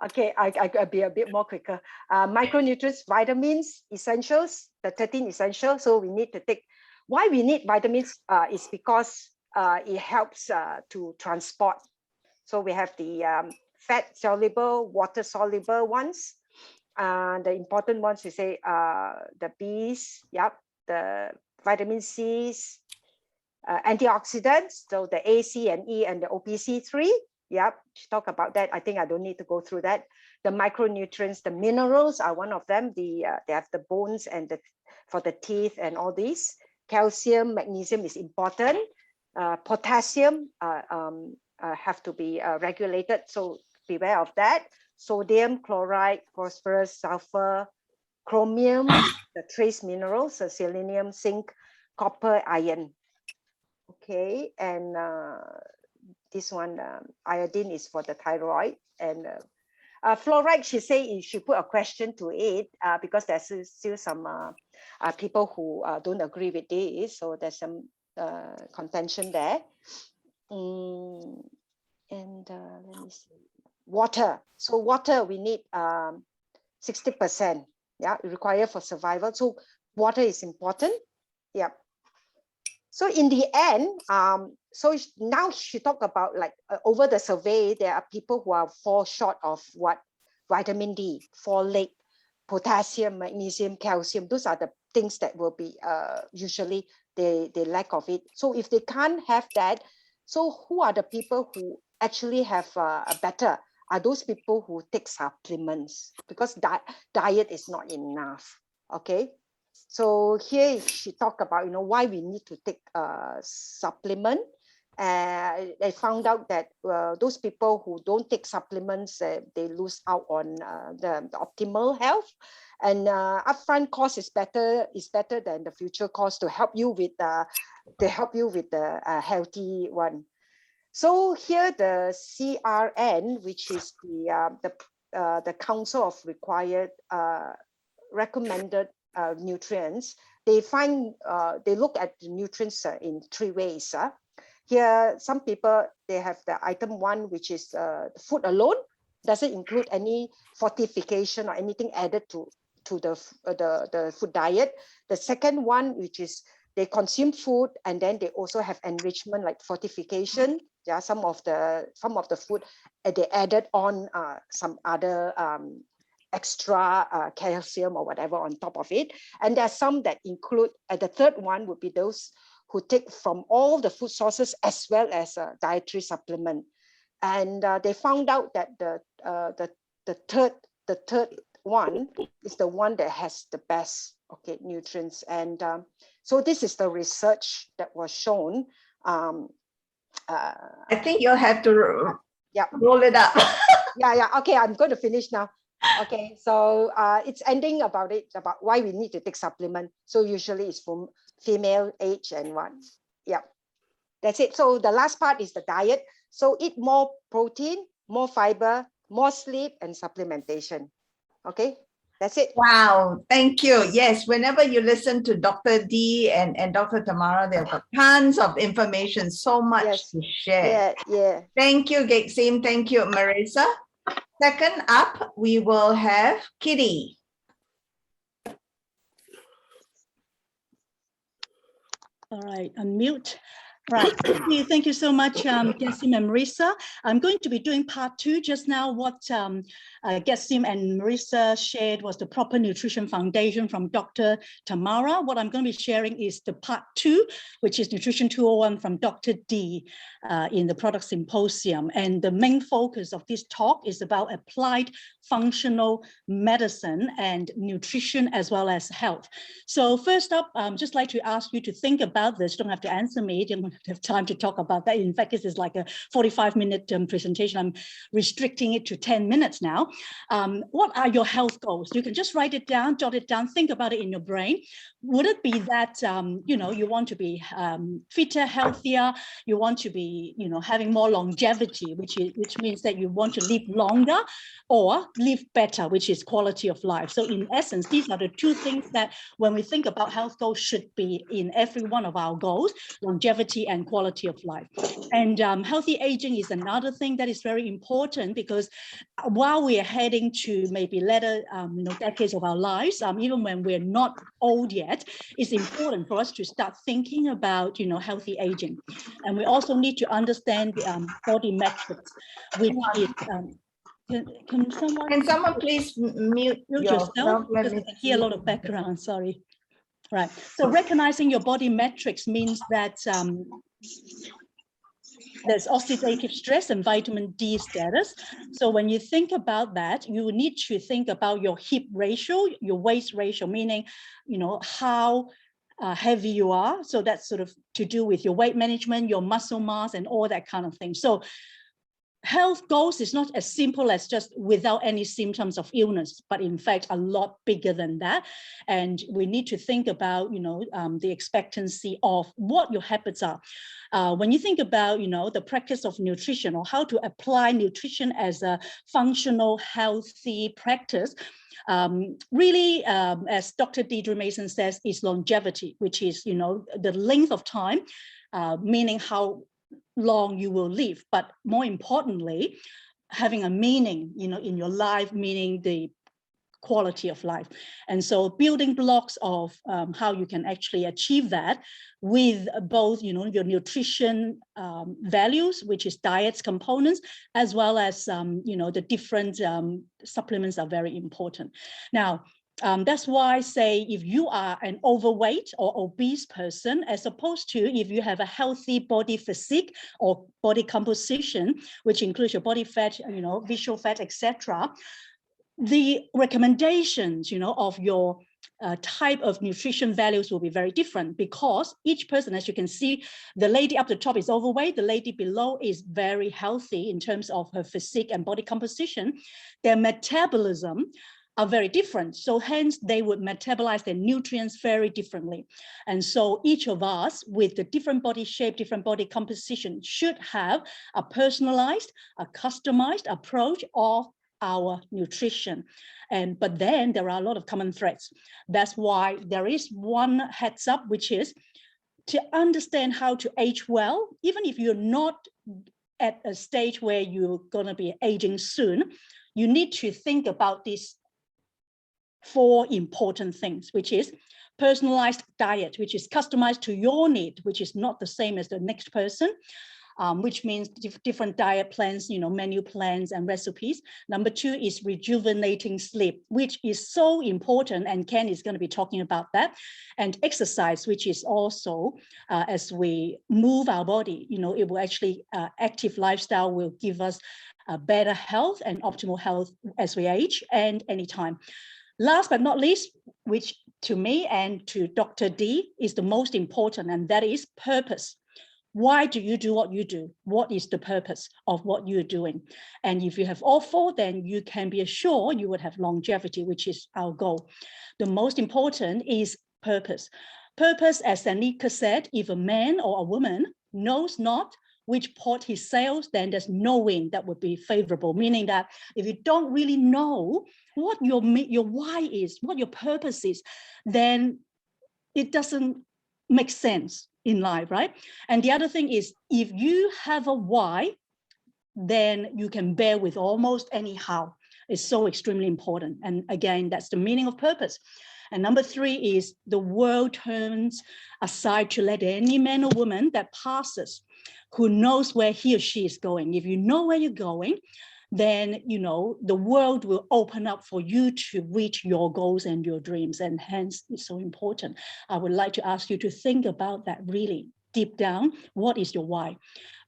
Okay, I'll be a bit more quicker. Micronutrients, vitamins, essentials, the 13 essentials. So we need to take, why we need vitamins is because it helps to transport. So we have the fat soluble, water soluble ones. The important ones we say the B's, yep, the vitamin C's, antioxidants, so the A, C, and E, and the OPC3. Yep, talk about that. I think I don't need to go through that. The micronutrients, the minerals are one of them. They have the bones and for the teeth and all these. Calcium, magnesium is important. Potassium have to be regulated, so beware of that. Sodium, chloride, phosphorus, sulfur, chromium, the trace minerals, so selenium, zinc, copper, iron. Okay, and this one, iodine is for the thyroid. And fluoride, she say you should put a question to it because there's still some people who don't agree with this. So there's some contention there. And let me see. Water. So water, we need 60%. Yeah, required for survival. So water is important. Yeah. So in the end, so now she talked about like over the survey, there are people who fall short of what? Vitamin D, folate, potassium, magnesium, calcium. Those are the things that will be usually they lack of it. So if they can't have that, so who are the people who actually have a better? Are those people who take supplements, because diet is not enough. Okay. So here she talked about, you know, why we need to take supplement. They found out that those people who don't take supplements, they lose out on the optimal health. And upfront cost is better than the future cost to help you with the healthy one. So here the CRN, which is the Council of Required Recommended Nutrients, they look at the nutrients in 3 ways. Here, some people, they have the item 1, which is food alone. Doesn't include any fortification or anything added to the food diet. The second one, which is they consume food and then they also have enrichment like fortification. Yeah, some of the food they added on some other extra calcium or whatever on top of it. And there are some that include, the third one would be those who take from all the food sources as well as a dietary supplement. And they found out that the third one is the one that has the best nutrients. And so this is the research that was shown. I think you'll have to roll it up. Yeah. Okay, I'm going to finish now. Okay, so it's ending about why we need to take supplement. So usually it's from female, age, and what. Yeah, that's it. So the last part is the diet. So eat more protein, more fiber, more sleep, and supplementation. Okay, that's it. Wow, thank you. Yes, whenever you listen to Dr. Dee and Dr. Tamara, they've got tons of information, so much to share. Yeah. Thank you, Gexim. Thank you, Merissa. Second up, we will have Kitty. All right, unmute. Right. Thank you so much, Gessim and Merissa. I'm going to be doing part 2. Just now, what Gessim and Merissa shared was the proper nutrition foundation from Dr. Tamara. What I'm going to be sharing is the part 2, which is Nutrition 201 from Dr. Dee in the Product Symposium. And the main focus of this talk is about applied functional medicine and nutrition as well as health. So first up, just like to ask you to think about this. You don't have to answer me. You don't have time to talk about that. In fact, this is like a 45-minute presentation. I'm restricting it to 10 minutes now. What are your health goals? You can just write it down, jot it down, think about it in your brain. Would it be that, you know, you want to be fitter, healthier, you want to be, you know, having more longevity, which means that you want to live longer, or live better, which is quality of life. So in essence, these are the two things that when we think about health goals should be in every one of our goals: longevity and quality of life. And healthy aging is another thing that is very important, because while we are heading to maybe later you know, decades of our lives, even when we're not old yet, it's important for us to start thinking about, you know, healthy aging. And we also need to understand body metrics, which is can someone please mute yourself? Let Because me I can hear a lot of background, sorry. Right, so recognizing your body metrics means that there's oxidative stress and vitamin D status. So when you think about that, you need to think about your hip ratio, your waist ratio, meaning, you know, how heavy you are. So that's sort of to do with your weight management, your muscle mass, and all that kind of thing. So health goals is not as simple as just without any symptoms of illness, but in fact a lot bigger than that. And we need to think about, you know, the expectancy of what your habits are. When you think about, you know, the practice of nutrition, or how to apply nutrition as a functional, healthy practice, really, as Dr. Dee Mason says, is longevity, which is, you know, the length of time, meaning how long you will live, but more importantly, having a meaning, you know, in your life, meaning the quality of life. And so building blocks of how you can actually achieve that with both, you know, your nutrition values, which is diets components, as well as, you know, the different supplements are very important. Now, that's why, say, if you are an overweight or obese person, as opposed to if you have a healthy body physique or body composition, which includes your body fat, you know, visceral fat, etc., the recommendations, you know, of your type of nutrition values will be very different, because each person, as you can see, the lady up the top is overweight, the lady below is very healthy in terms of her physique and body composition. Their metabolism are very different. So hence they would metabolize their nutrients very differently. And so each of us with the different body shape, different body composition should have a personalized, a customized approach of our nutrition. But then there are a lot of common threads. That's why there is one heads up, which is to understand how to age well, even if you're not at a stage where you're gonna be aging soon, you need to think about these 4 important things, which is personalized diet, which is customized to your need, which is not the same as the next person, which means different diet plans, you know, menu plans and recipes. Number 2 is rejuvenating sleep, which is so important, and Ken is going to be talking about that. And exercise, which is also, as we move our body, you know, it will actually, active lifestyle will give us better health and optimal health as we age and anytime. Last but not least, which to me and to Dr. Dee is the most important, and that is purpose. Why do you do what you do? What is the purpose of what you're doing? And if you have all 4, then you can be assured you would have longevity, which is our goal. The most important is purpose. Purpose, as Anika said, if a man or a woman knows not which port he sails, then there's no wind that would be favorable, meaning that if you don't really know what your why is, what your purpose is, then it doesn't make sense in life, right? And the other thing is, if you have a why, then you can bear with almost any how. It's so extremely important. And again, that's the meaning of purpose. And number 3 is the world turns aside to let any man or woman that passes who knows where he or she is going. If you know where you're going, then, you know, the world will open up for you to reach your goals and your dreams. And hence it's so important. I would like to ask you to think about that really deep down. What is your why?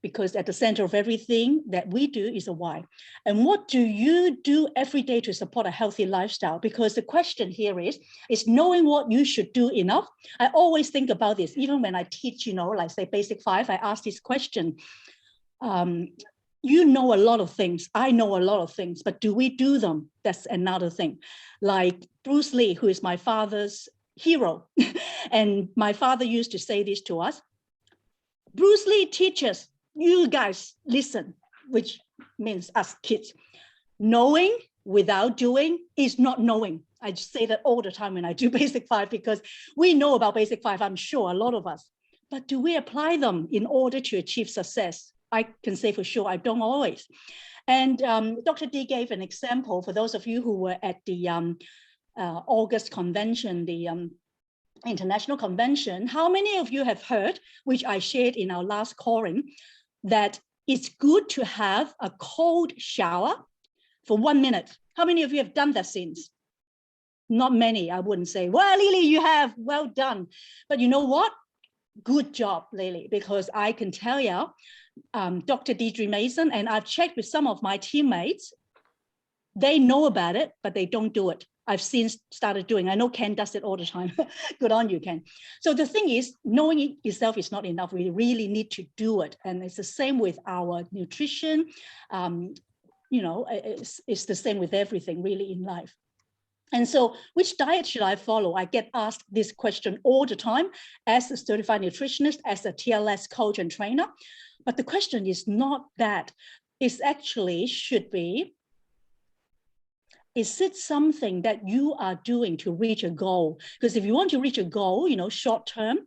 Because at the center of everything that we do is a why. And what do you do every day to support a healthy lifestyle? Because the question here is knowing what you should do enough? I always think about this, even when I teach, you know, like say basic 5, I ask this question. You know a lot of things, I know a lot of things, but do we do them? That's another thing. Like Bruce Lee, who is my father's hero. And my father used to say this to us. Bruce Lee teaches, you guys listen, which means us kids. Knowing without doing is not knowing. I just say that all the time when I do basic 5, because we know about basic 5, I'm sure a lot of us, but do we apply them in order to achieve success? I can say for sure, I don't always. And Dr. Dee gave an example for those of you who were at the August convention, the international convention. How many of you have heard, which I shared in our last calling, that it's good to have a cold shower for 1 minute? How many of you have done that since? Not many, I wouldn't say. Well, Lily, you have, well done. But you know what? Good job, Lily, because I can tell you, Dr. Deidre Mason, and I've checked with some of my teammates, they know about it, but they don't do it. I've since started doing. I know Ken does it all the time. Good on you, Ken. So the thing is, knowing it itself is not enough. We really need to do it. And it's the same with our nutrition. You know, it's the same with everything really in life. And so which diet should I follow? I get asked this question all the time as a certified nutritionist, as a TLS coach and trainer. But the question is not that. It's actually should be, is it something that you are doing to reach a goal? Because if you want to reach a goal, you know, short term,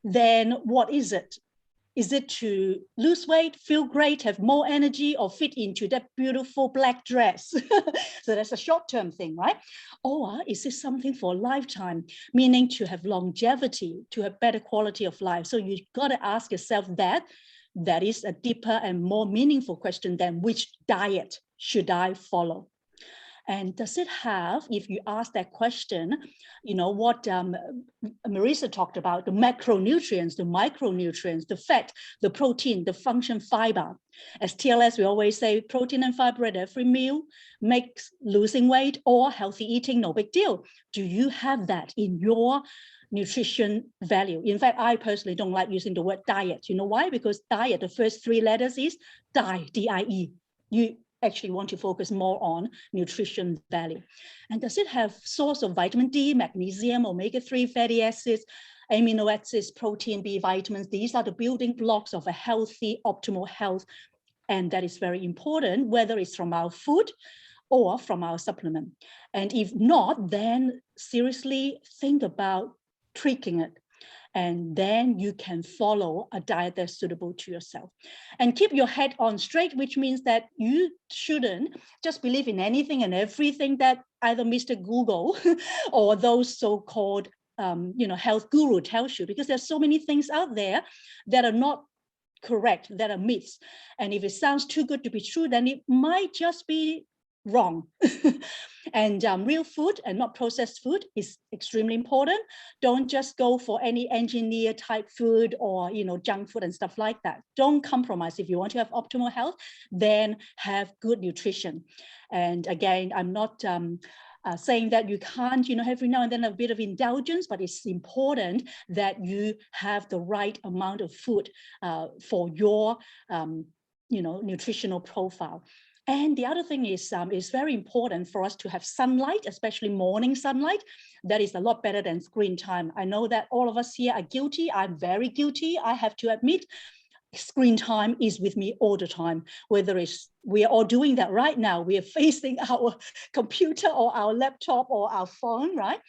then what is it? Is it to lose weight, feel great, have more energy, or fit into that beautiful black dress? So that's a short-term thing, right? Or is this something for a lifetime, meaning to have longevity, to have better quality of life? So you've got to ask yourself that. That is a deeper and more meaningful question than which diet should I follow? And does it have, if you ask that question, you know, what Merissa talked about, the macronutrients, the micronutrients, the fat, the protein, the function fiber. As TLS, we always say protein and fiber at every meal makes losing weight or healthy eating no big deal. Do you have that in your nutrition value? In fact, I personally don't like using the word diet. You know why? Because diet, the first 3 letters is die, D-I-E. You actually want to focus more on nutrition value. And does it have source of vitamin D, magnesium, omega-3 fatty acids, amino acids, protein, B vitamins? These are the building blocks of a healthy, optimal health. And that is very important, whether it's from our food or from our supplement. And if not, then seriously think about tweaking it. And then you can follow a diet that's suitable to yourself. And keep your head on straight, which means that you shouldn't just believe in anything and everything that either Mr. Google or those so-called you know, health guru tells you, because there's so many things out there that are not correct, that are myths. And if it sounds too good to be true, then it might just be wrong. And real food and not processed food is extremely important. Don't just go for any engineered type food or, you know, junk food and stuff like that. Don't compromise. If you want to have optimal health, then have good nutrition. And again, I'm not saying that you can't, you know, every now and then a bit of indulgence, but it's important that you have the right amount of food for your, you know, nutritional profile. And the other thing is it's very important for us to have sunlight, especially morning sunlight. That is a lot better than screen time. I know that all of us here are guilty. I'm very guilty, I have to admit. Screen time is with me all the time, whether it's, we are all doing that right now. We are facing our computer or our laptop or our phone, right?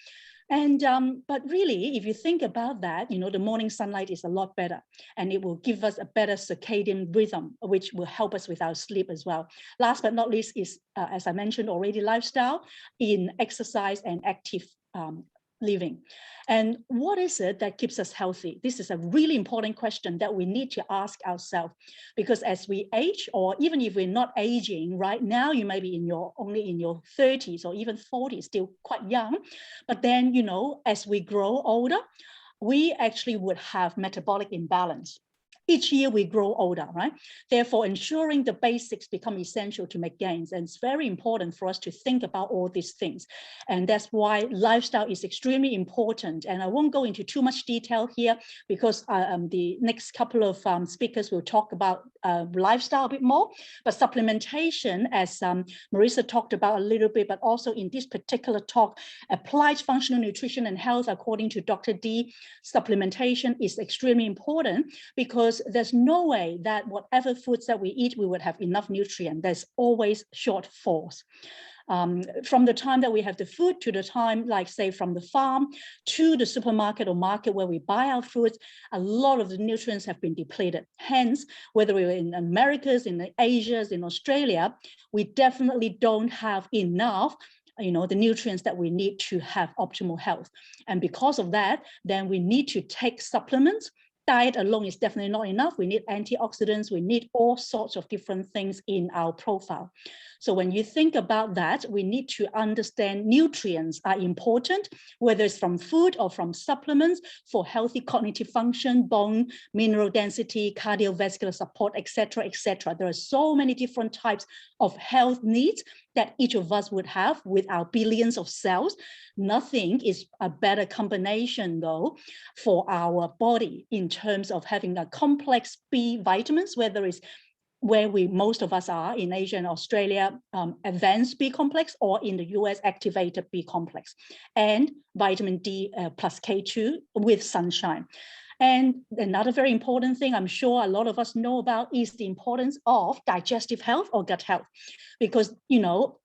And but really, if you think about that, you know, the morning sunlight is a lot better, and it will give us a better circadian rhythm, which will help us with our sleep as well. Last but not least is, as I mentioned already, lifestyle in exercise and active living. And what is it that keeps us healthy? This is a really important question that we need to ask ourselves, because as we age, or even if we're not aging right now, you may be only in your 30s or even 40s, still quite young. But then, you know, as we grow older, we actually would have metabolic imbalance. Each year we grow older, right? Therefore, ensuring the basics become essential to make gains. And it's very important for us to think about all these things. And that's why lifestyle is extremely important. And I won't go into too much detail here, because the next couple of speakers will talk about lifestyle a bit more. But supplementation, as Merissa talked about a little bit, but also in this particular talk, applied functional nutrition and health, according to Dr. Dee, supplementation is extremely important, because there's no way that whatever foods that we eat, we would have enough nutrient. There's always shortfalls. From the time that we have the food to the time, like say from the farm to the supermarket or market where we buy our foods, a lot of the nutrients have been depleted. Hence, whether we're in Americas, in the Asias, in Australia, we definitely don't have enough, you know, the nutrients that we need to have optimal health. And because of that, then we need to take supplements. Diet alone is definitely not enough. We need antioxidants. We need all sorts of different things in our profile. So when you think about that, we need to understand nutrients are important, whether it's from food or from supplements, for healthy cognitive function, bone, mineral density, cardiovascular support, etc., etc. There are so many different types of health needs that each of us would have with our billions of cells. Nothing is a better combination, though, for our body in terms of having a complex B vitamins, whether it's where most of us are in Asia and Australia, advanced B complex, or in the US, activated B complex, and vitamin D plus K2 with sunshine. And another very important thing I'm sure a lot of us know about is the importance of digestive health or gut health, because, you know,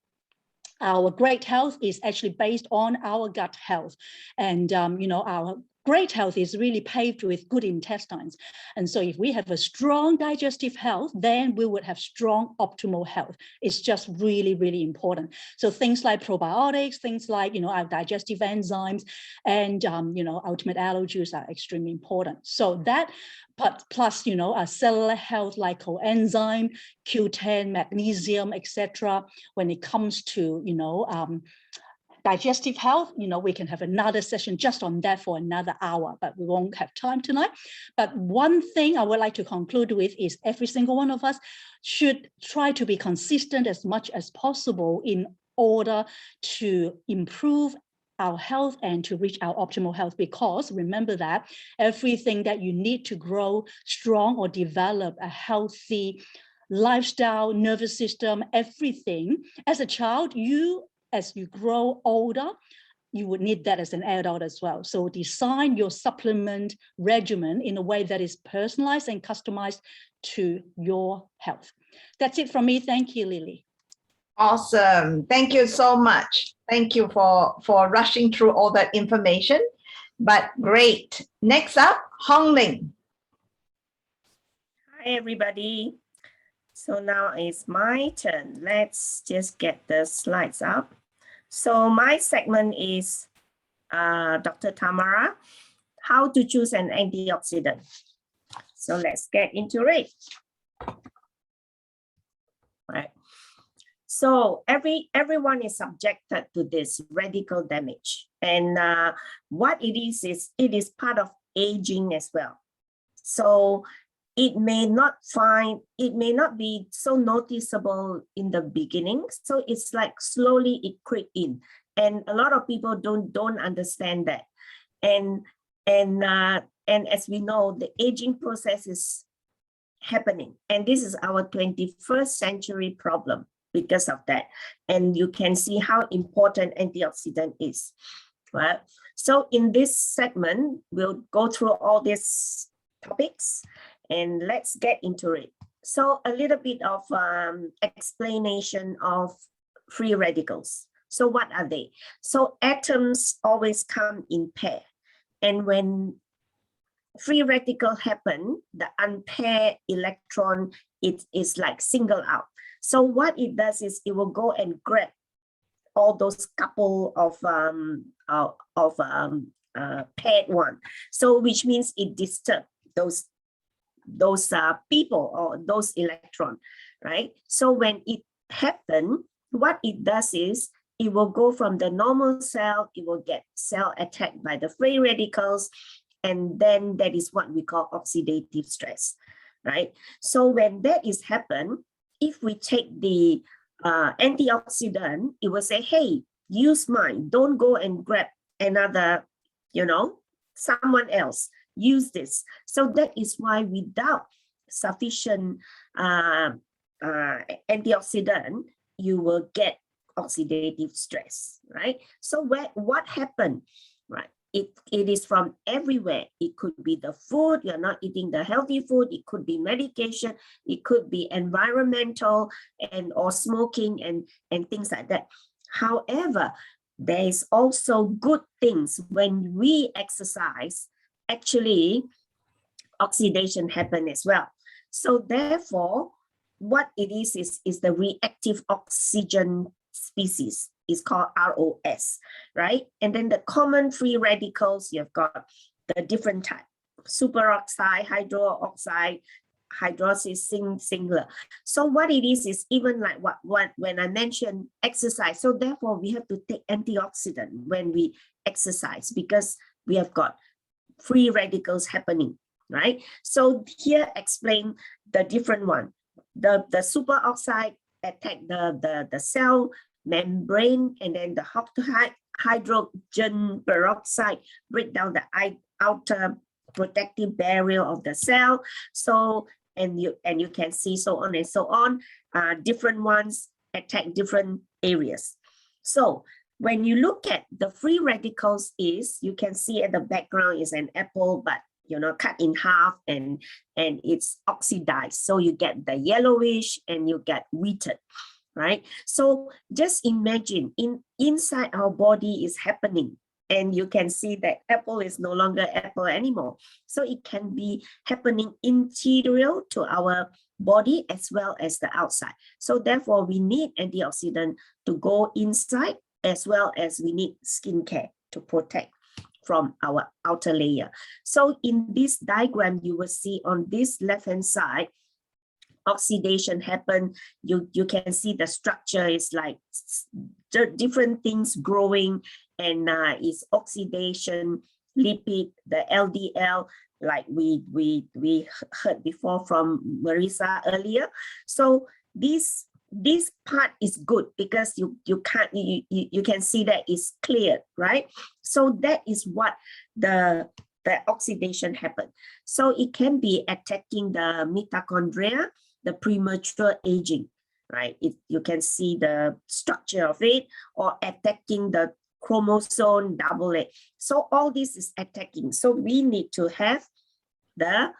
our great health is actually based on our gut health. And, you know, our great health is really paved with good intestines. And so if we have a strong digestive health, then we would have strong optimal health. It's just really, really important. So things like probiotics, things like, you know, our digestive enzymes and, you know, ultimate aloe juice are extremely important. So that, but plus, you know, a cellular health like coenzyme, Q10, magnesium, etc. When it comes to, you know, digestive health, you know, we can have another session just on that for another hour, but we won't have time tonight. But one thing I would like to conclude with is every single one of us should try to be consistent as much as possible in order to improve our health and to reach our optimal health, because remember that everything that you need to grow strong or develop a healthy lifestyle, nervous system, everything, as a child, as you grow older, you would need that as an adult as well. So design your supplement regimen in a way that is personalized and customized to your health. That's it from me. Thank you, Lily. Awesome. Thank you so much. Thank you for rushing through all that information, but great. Next up, Hongling. Hi, everybody. So now it's my turn. Let's just get the slides up. So my segment is Dr. Tamara, how to choose an antioxidant. So let's get into it. Right. So everyone is subjected to this radical damage. And what it is part of aging as well. So it may not be so noticeable in the beginning. So it's like slowly it creep in. And a lot of people don't understand that. And as we know, the aging process is happening. And this is our 21st century problem because of that. And you can see how important antioxidant is. Right? So in this segment, we'll go through all these topics. And let's get into it. So a little bit of explanation of free radicals. So what are they? So atoms always come in pair. And when free radical happen, the unpaired electron, it is like single out. So what it does is it will go and grab all those couple of paired one. So which means it disturbs those people or those electron, right? So when it happens, what it does is it will go from the normal cell, it will get cell attacked by the free radicals, and then that is what we call oxidative stress, right? So when that is happen, if we take the antioxidant, it will say, hey, use mine, don't go and grab another, someone else, use this. So that is why without sufficient antioxidant, you will get oxidative stress, right? So what happened, right? It is from everywhere. It could be the food, you're not eating the healthy food. It could be medication. It could be environmental or smoking and things like that. However, there is also good things. When we exercise, actually oxidation happen as well. So therefore, what it is the reactive oxygen species. Is called ROS, right? And then the common free radicals, you've got the different type: superoxide, hydroxide, hydrolysis, singular. So what it is even like what when I mentioned exercise. So therefore, we have to take antioxidant when we exercise because we have got free radicals happening, right? So here explain the different one. The superoxide attack the cell membrane, and then the hydrogen peroxide break down the outer protective barrier of the cell. So and you can see so on and so on. Different ones attack different areas. So when you look at the free radicals, you can see at the background is an apple, but cut in half and it's oxidized. So you get the yellowish and you get wheated. Right? So just imagine inside our body is happening, and you can see that apple is no longer apple anymore. So it can be happening interior to our body as well as the outside. So therefore, we need antioxidant to go inside as well as we need skincare to protect from our outer layer. So in this diagram, you will see on this left-hand side, oxidation happen. You can see the structure is like different things growing, and is oxidation, lipid, the LDL, like we heard before from Merissa earlier. So this part is good because you can see that it's clear, right? So that is what the oxidation happen. So it can be attacking the mitochondria, the premature aging, right? You can see the structure of it, or attacking the chromosome double-A. So all this is attacking. So we need to have the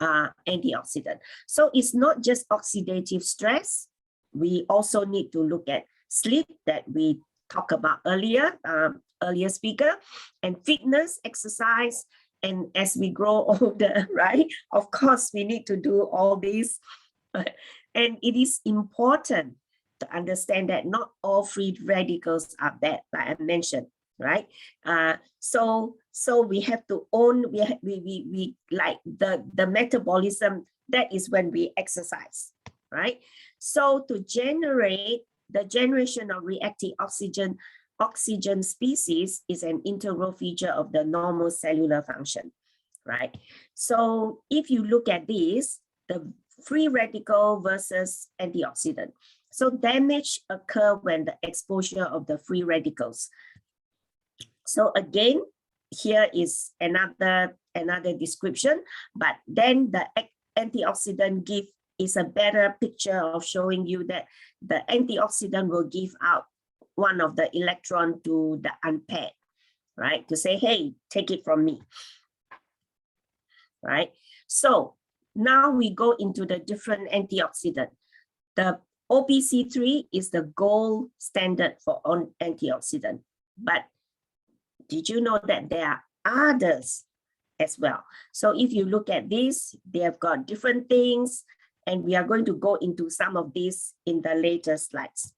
antioxidant. So it's not just oxidative stress. We also need to look at sleep that we talked about earlier, earlier speaker, and fitness, exercise. And as we grow older, right? Of course, we need to do all these. And it is important to understand that not all free radicals are bad, like I mentioned, right? So we have to own, we like the metabolism, that is when we exercise, right? So to generate the generation of reactive oxygen species is an integral feature of the normal cellular function, right? So if you look at this, the free radical versus antioxidant. So damage occur when the exposure of the free radicals. So again, here is another description, but then the antioxidant is a better picture of showing you that the antioxidant will give out one of the electron to the unpaired, right? To say, hey, take it from me, right? So now we go into the different antioxidant. The OPC3 is the gold standard for antioxidant, but did you know that there are others as well? So if you look at this, they have got different things, and we are going to go into some of these in the later slides,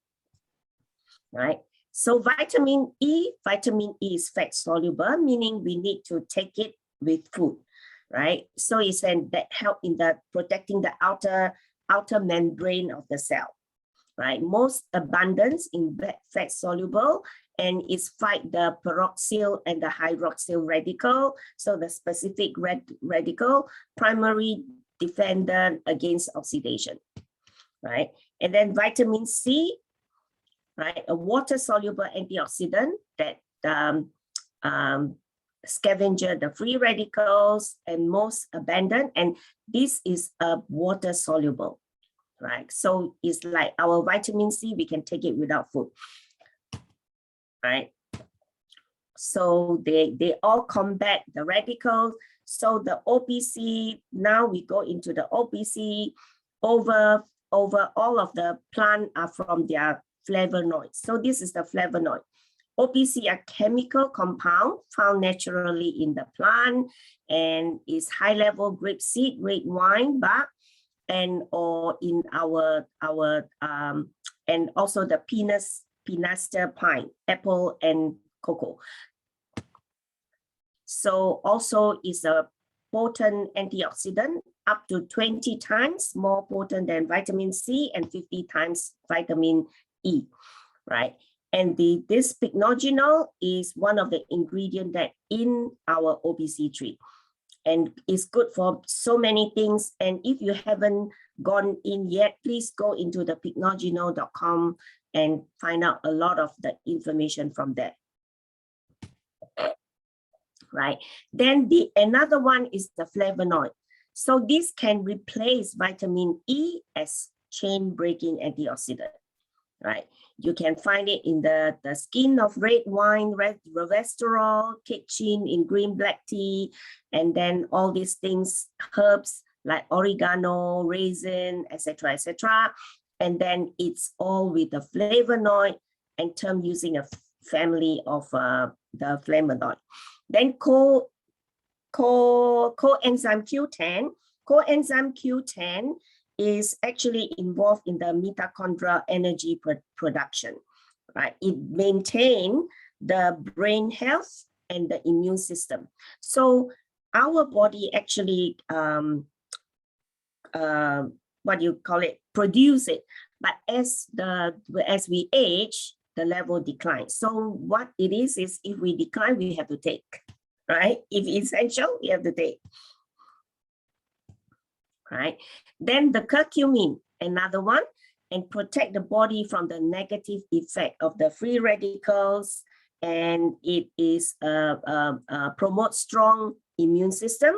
right? So vitamin E is fat soluble, meaning we need to take it with food, right? So it's that help in the protecting the outer membrane of the cell, right? Most abundance in fat soluble, and it's fight the peroxyl and the hydroxyl radical. So the specific radical, primary defender against oxidation, right? And then vitamin C, right? A water-soluble antioxidant that scavenger the free radicals and most abundant, and this is a water-soluble, right? So it's like our vitamin C, we can take it without food, right? So they all combat the radicals. So the OPC, now we go into the OPC, over all of the plant are from their flavonoids. So this is the flavonoid. OPC are chemical compound found naturally in the plant and is high level grapeseed, red wine bark, and or in our and also the pinaster pine, apple and cocoa. So also is a potent antioxidant, up to 20 times more potent than vitamin C and 50 times vitamin E, right? And this pycnogenol is one of the ingredients that in our OPC tree, and it's good for so many things. And if you haven't gone in yet, please go into the pycnogenol.com and find out a lot of the information from there. Right. Then another one is the flavonoid. So this can replace vitamin E as chain breaking antioxidant, right? You can find it in the skin of red wine, resveratrol, catechin in green black tea, and then all these things, herbs like oregano, raisin, etc., etc. And then it's all with the flavonoid and term using a family of the flavonoid. Then coenzyme Q10. Coenzyme Q10 is actually involved in the mitochondrial energy production, right? It maintains the brain health and the immune system. So our body actually, produce it, but as we age, the level declines. So what it is if we decline, we have to take, right? If it's essential, we have to take, right? Then the curcumin, another one, and protect the body from the negative effect of the free radicals, and it is promotes strong immune system,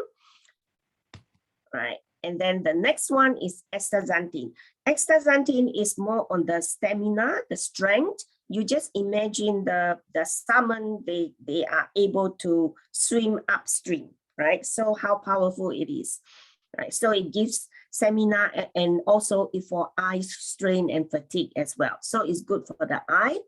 right? And then the next one is astaxanthin. Astaxanthin is more on the stamina, the strength. You just imagine the salmon, they are able to swim upstream, right? So how powerful it is, right? So it gives stamina and also for eye strain and fatigue as well. So it's good for the eye.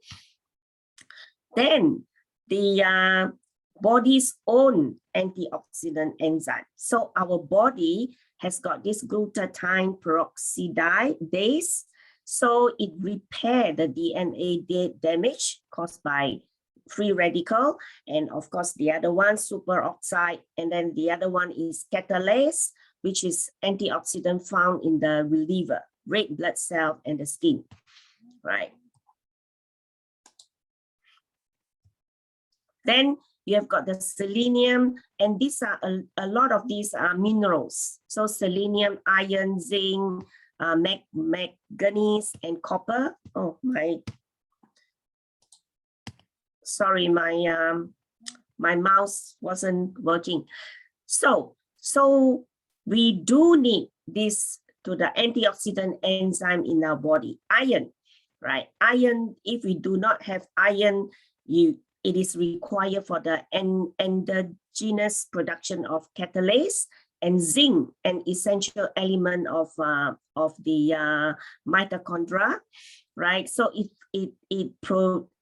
Then the body's own antioxidant enzyme. So our body has got this glutathione peroxidase. So it repairs the DNA damage caused by free radical. And of course, the other one, superoxide. And then the other one is catalase, which is antioxidant found in the liver, red blood cell, and the skin, right? Then you have got the selenium, and these are a lot of these are minerals. So selenium, iron, zinc, manganese, and copper. Oh my, sorry, my mouse wasn't working. So we do need this to the antioxidant enzyme in our body. Iron, right? Iron, if we do not have iron, it is required for the endogenous production of catalase, and zinc, an essential element of the mitochondria, right? So it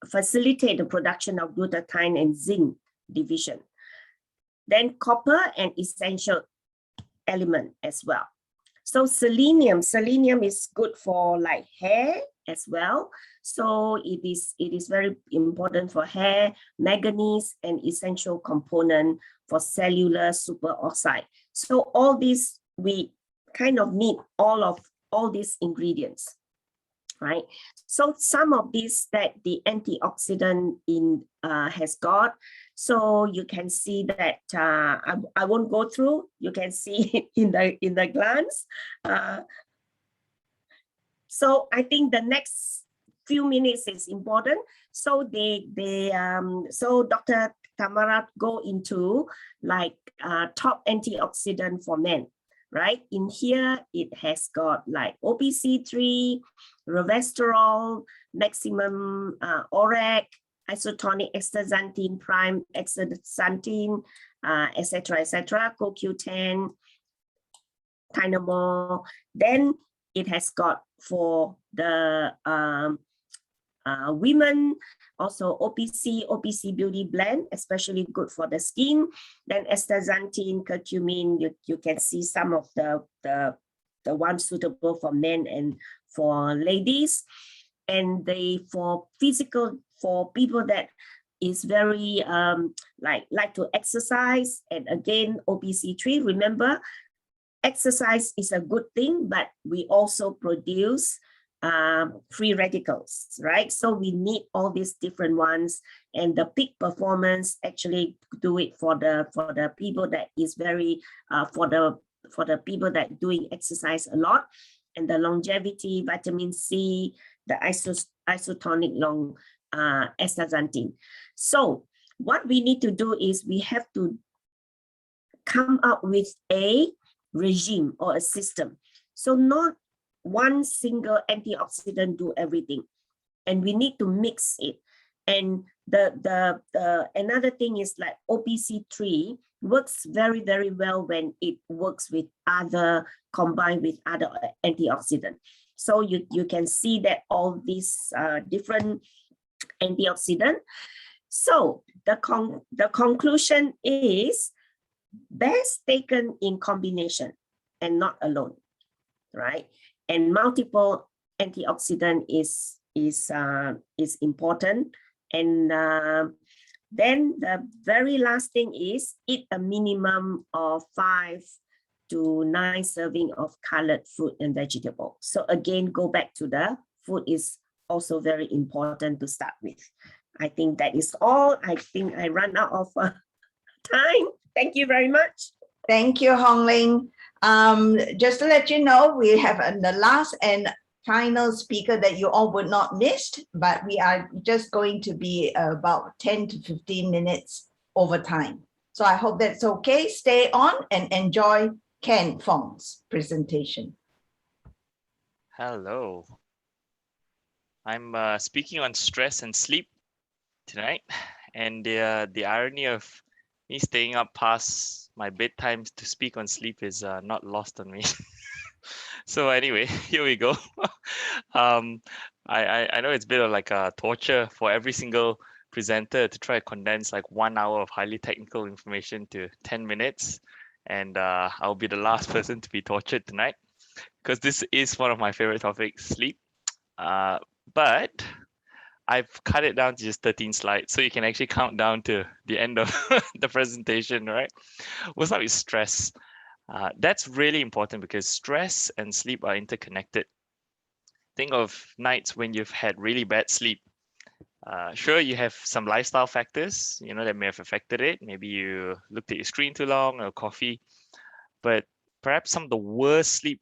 facilitates the production of glutathione and zinc division. Then copper, an essential element as well. So selenium is good for like hair as well. So it is very important for hair. Manganese, an essential component for cellular superoxide. So all these, we kind of need all these ingredients, right? So some of these that the antioxidant in has got. So you can see that I won't go through. You can see in the glance. So I think the next few minutes is important. So so Dr. Tamara go into like top antioxidant for men, right? In here, it has got like OPC3, resveratrol, maximum ORAC, isotonic astaxanthin, prime astaxanthin, etc., CoQ10, Tylenol. Then it has got for the women, also OPC Beauty Blend, especially good for the skin. Then astaxanthin, curcumin, you can see some of the ones suitable for men and for ladies. And for people that is very like to exercise, and again, OPC3, remember, exercise is a good thing, but we also produce free radicals, right? So we need all these different ones, and the peak performance actually do it for the people that is very for the people that doing exercise a lot, and the longevity, vitamin C, the isotonic long astaxanthin. So what we need to do is we have to come up with a regime or a system. So not one single antioxidant do everything, and we need to mix it. And the another thing is like OPC3 works very, very well when it works with other, combined with other antioxidant. So you can see that all these different antioxidant. So the conclusion is best taken in combination and not alone, right? And multiple antioxidant is important. And then the very last thing is eat a minimum of 5 to 9 serving of colored fruit and vegetable. So again, go back to the food is also very important to start with. I think that is all. I think I ran out of time. Thank you very much. Thank you, Hongling. Just to let you know, we have the last and final speaker that you all would not miss, but we are just going to be about 10 to 15 minutes over time. So I hope that's okay. Stay on and enjoy Ken Fong's presentation. Hello. I'm speaking on stress and sleep tonight, and the irony of me staying up past my bedtime to speak on sleep is not lost on me. So anyway, here we go. I know it's a bit of like a torture for every single presenter to try to condense like 1 hour of highly technical information to 10 minutes. And I'll be the last person to be tortured tonight, because this is one of my favorite topics, sleep. But I've cut it down to just 13 slides, so you can actually count down to the end of the presentation, right? We'll start with stress. That's really important because stress and sleep are interconnected. Think of nights when you've had really bad sleep. Sure, you have some lifestyle factors, that may have affected it. Maybe you looked at your screen too long or coffee, but perhaps some of the worst sleep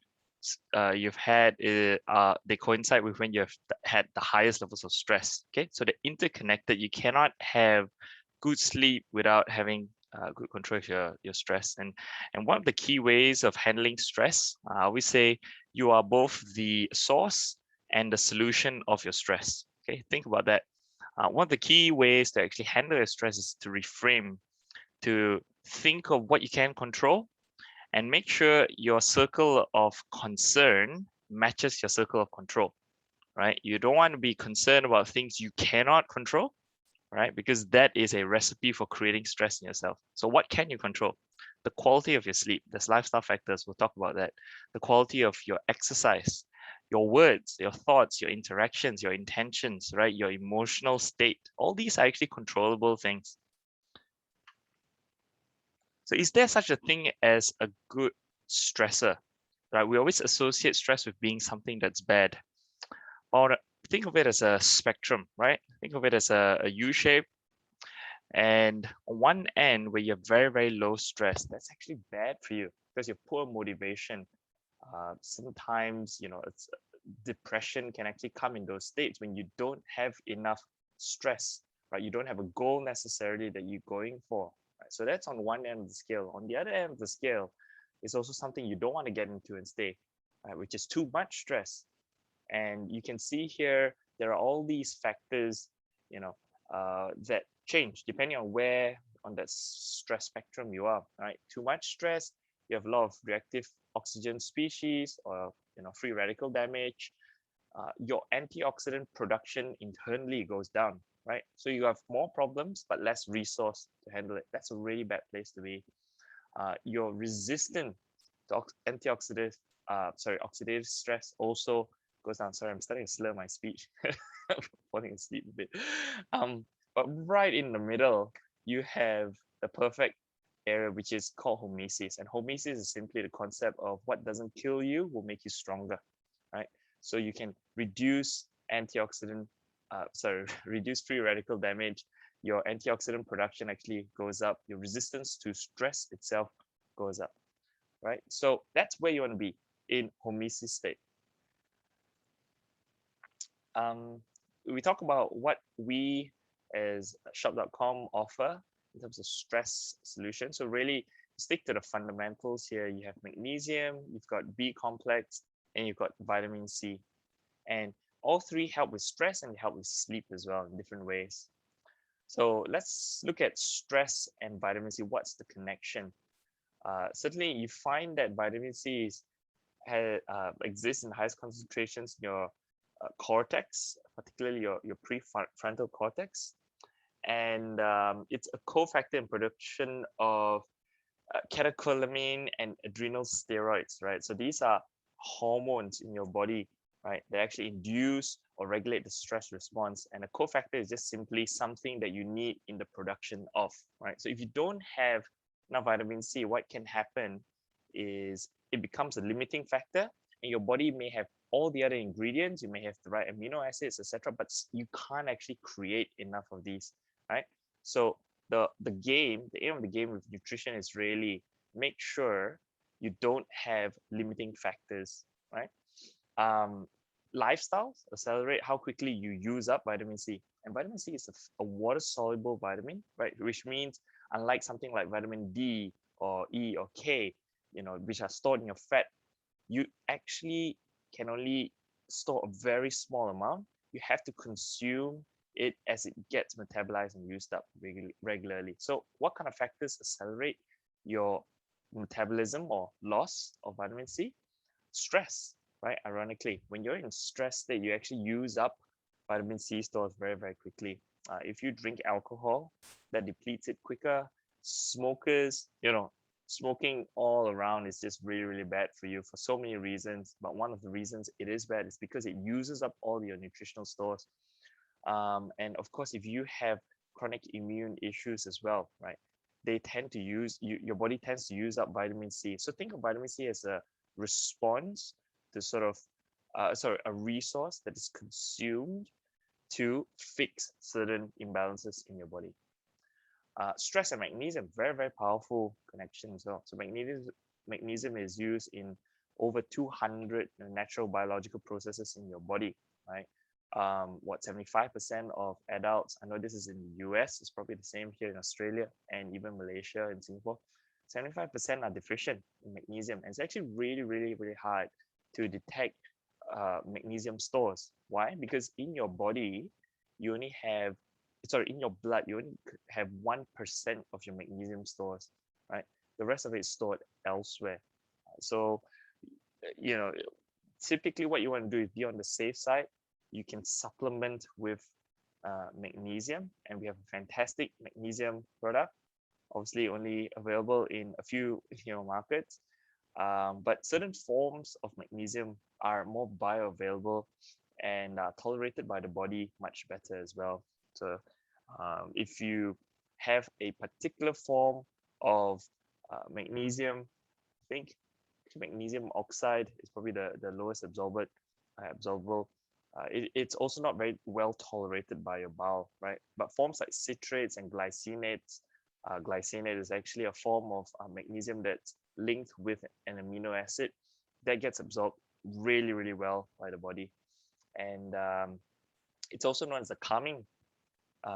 you've had, they coincide with when you've had the highest levels of stress. Okay, so they're interconnected. You cannot have good sleep without having good control of your stress. And one of the key ways of handling stress, we say you are both the source and the solution of your stress. Okay, think about that. One of the key ways to actually handle your stress is to reframe, to think of what you can control, and make sure your circle of concern matches your circle of control, right? You don't want to be concerned about things you cannot control, right? Because that is a recipe for creating stress in yourself. So what can you control? the quality of your sleep. There's lifestyle factors. We'll talk about that. The quality of your exercise, your words, your thoughts, your interactions, your intentions, right? Your emotional state. All these are actually controllable things. So is there such a thing as a good stressor? Right? We always associate stress with being something that's bad. Or think of it as a spectrum, right? Think of it as a U shape. And on one end, where you have very, very low stress, that's actually bad for you because you have poor motivation. Sometimes, it's depression can actually come in those states when you don't have enough stress, right? You don't have a goal necessarily that you're going for. Right? So that's on one end of the scale. On the other end of the scale is also something you don't want to get into and stay, right? Which is too much stress. And you can see here, there are all these factors, that change depending on where on that stress spectrum you are, right? Too much stress, you have a lot of reactive oxygen species or, free radical damage. Your antioxidant production internally goes down, right? So you have more problems, but less resource to handle it. That's a really bad place to be. You're resistant to oxidative stress also goes down. Sorry, I'm starting to slur my speech. Falling asleep a bit. But right in the middle, you have the perfect area, which is called homeostasis. And homeostasis is simply the concept of what doesn't kill you will make you stronger, right? So you can reduce reduce free radical damage. Your antioxidant production actually goes up. Your resistance to stress itself goes up, right? So that's where you want to be, in homeostasis state. We talk about what we as shop.com offer in terms of stress solution. So really stick to the fundamentals here. You have magnesium, you've got B complex, and you've got vitamin C. And all three help with stress and help with sleep as well in different ways. So let's look at stress and vitamin C. What's the connection? Certainly you find that vitamin C exists in the highest concentrations in your cortex, particularly your prefrontal cortex. And it's a cofactor in production of catecholamine and adrenal steroids, right? So these are hormones in your body, right? They actually induce or regulate the stress response. And a cofactor is just simply something that you need in the production of, right? So if you don't have enough vitamin C, what can happen is it becomes a limiting factor, and your body may have all the other ingredients, you may have the right amino acids, etc., but you can't actually create enough of these, right? So the aim of the game with nutrition is really make sure you don't have limiting factors, right? Lifestyles accelerate how quickly you use up vitamin C. And vitamin C is a water-soluble vitamin, right? Which means unlike something like vitamin D or E or K, which are stored in your fat, you actually can only store a very small amount. You have to consume it as it gets metabolized and used up regularly. So what kind of factors accelerate your metabolism or loss of vitamin C? Stress, right? Ironically, when you're in stress state, you actually use up vitamin C stores very, very quickly. If you drink alcohol, that depletes it quicker. Smokers, smoking all around is just really, really bad for you for so many reasons. But one of the reasons it is bad is because it uses up all your nutritional stores. And of course, if you have chronic immune issues as well, right? They tend to your body tends to use up vitamin C. So think of vitamin C as a response to a resource that is consumed to fix certain imbalances in your body. Stress and magnesium, very, very powerful connection as well. So magnesium is used in over 200 natural biological processes in your body, right? 75% of adults, I know this is in the US, it's probably the same here in Australia and even Malaysia and Singapore, 75% are deficient in magnesium. And it's actually really, really, really hard to detect magnesium stores. Why? Because in your body, you only have, in your blood, you only have 1% of your magnesium stores, right? The rest of it is stored elsewhere. So, typically what you want to do is be on the safe side. You can supplement with magnesium, and we have a fantastic magnesium product obviously only available in a few markets. But certain forms of magnesium are more bioavailable and tolerated by the body much better as well. So if you have a particular form of magnesium, I think magnesium oxide is probably the lowest absorbable. It's also not very well tolerated by your bowel, right? But forms like citrates and glycinates, glycinate is actually a form of magnesium that's linked with an amino acid that gets absorbed really, really well by the body. And it's also known as a calming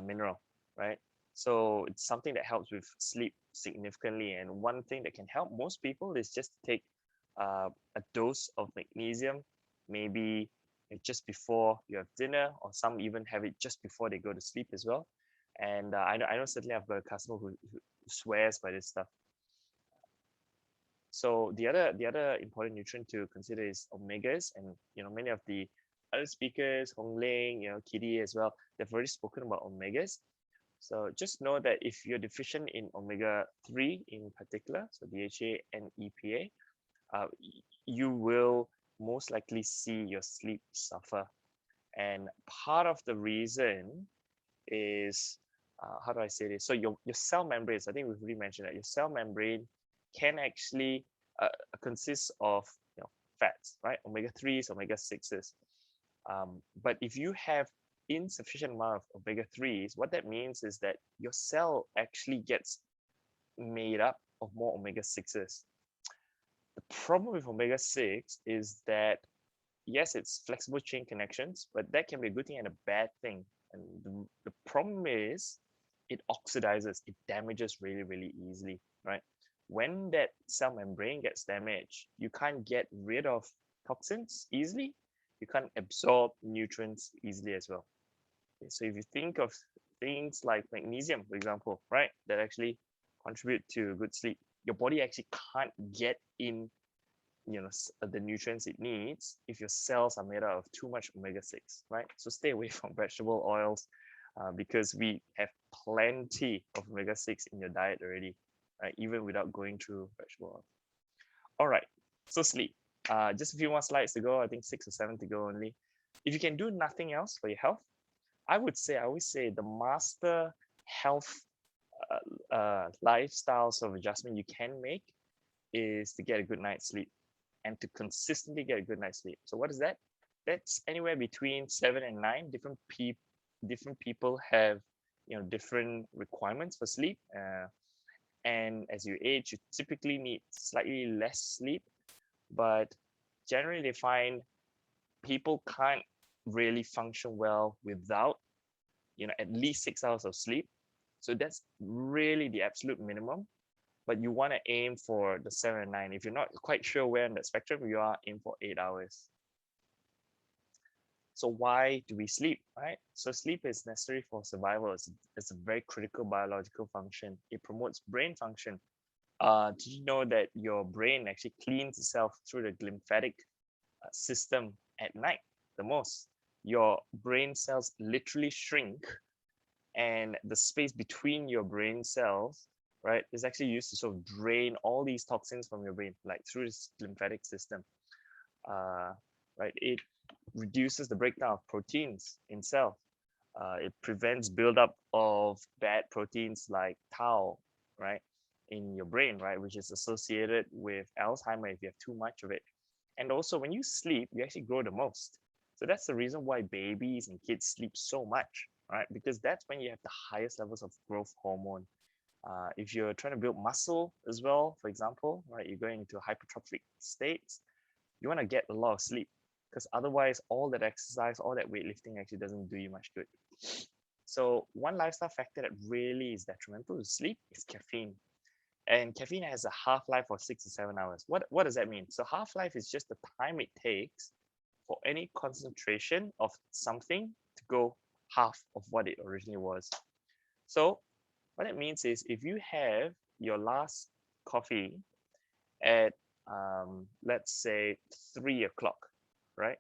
mineral, right? So it's something that helps with sleep significantly. And one thing that can help most people is just to take a dose of magnesium, maybe just before you have dinner, or some even have it just before they go to sleep as well. And I know certainly I've got a customer who swears by this stuff. So the other important nutrient to consider is omegas, and many of the other speakers, Hongling, Kitty as well, they've already spoken about omegas. So just know that if you're deficient in omega-3 in particular, so DHA and EPA, you will most likely see your sleep suffer. And part of the reason is, how do I say this? So your cell membranes, I think we've already mentioned that your cell membrane can actually consist of fats, right? Omega-3s, omega-6s. But if you have insufficient amount of omega-3s, what that means is that your cell actually gets made up of more omega-6s. The problem with omega-6 is that, yes, it's flexible chain connections, but that can be a good thing and a bad thing. And the problem is it oxidizes, it damages really, really easily, right? When that cell membrane gets damaged, you can't get rid of toxins easily. You can't absorb nutrients easily as well. Okay, so if you think of things like magnesium, for example, right, that actually contribute to good sleep, your body actually can't get in the nutrients it needs if your cells are made out of too much omega-6, right? So stay away from vegetable oils because we have plenty of omega-6 in your diet already, right? Even without going through vegetable oils. All right, so sleep. Just a few more slides to go. I think 6 or 7 to go only. If you can do nothing else for your health, I always say the master health lifestyle sort of adjustment you can make is to get a good night's sleep and to consistently get a good night's sleep. So what is that? That's anywhere between 7 and 9. Different people have different requirements for sleep. And as you age, you typically need slightly less sleep, but generally they find people can't really function well without at least 6 hours of sleep. So that's really the absolute minimum, but you want to aim for the 7 and 9. If you're not quite sure where on that spectrum you are, aim for 8 hours. So why do we sleep, right? So sleep is necessary for survival. It's a very critical biological function. It promotes brain function. Did you know that your brain actually cleans itself through the lymphatic system at night the most? Your brain cells literally shrink, and the space between your brain cells, right, is actually used to sort of drain all these toxins from your brain, like through this lymphatic system. Right, it reduces the breakdown of proteins in cells. It prevents buildup of bad proteins like tau, right, in your brain, right, which is associated with Alzheimer if you have too much of it. And also, when you sleep, you actually grow the most. So that's the reason why babies and kids sleep so much, right? Because that's when you have the highest levels of growth hormone. If you're trying to build muscle as well, for example, right, you're going into hypertrophic states, you want to get a lot of sleep, because otherwise all that exercise, all that weightlifting actually doesn't do you much good. So one lifestyle factor that really is detrimental to sleep is caffeine. And caffeine has a half-life of 6 to 7 hours. What does that mean? So half-life is just the time it takes for any concentration of something to go half of what it originally was. So what it means is if you have your last coffee at let's say 3 o'clock, right?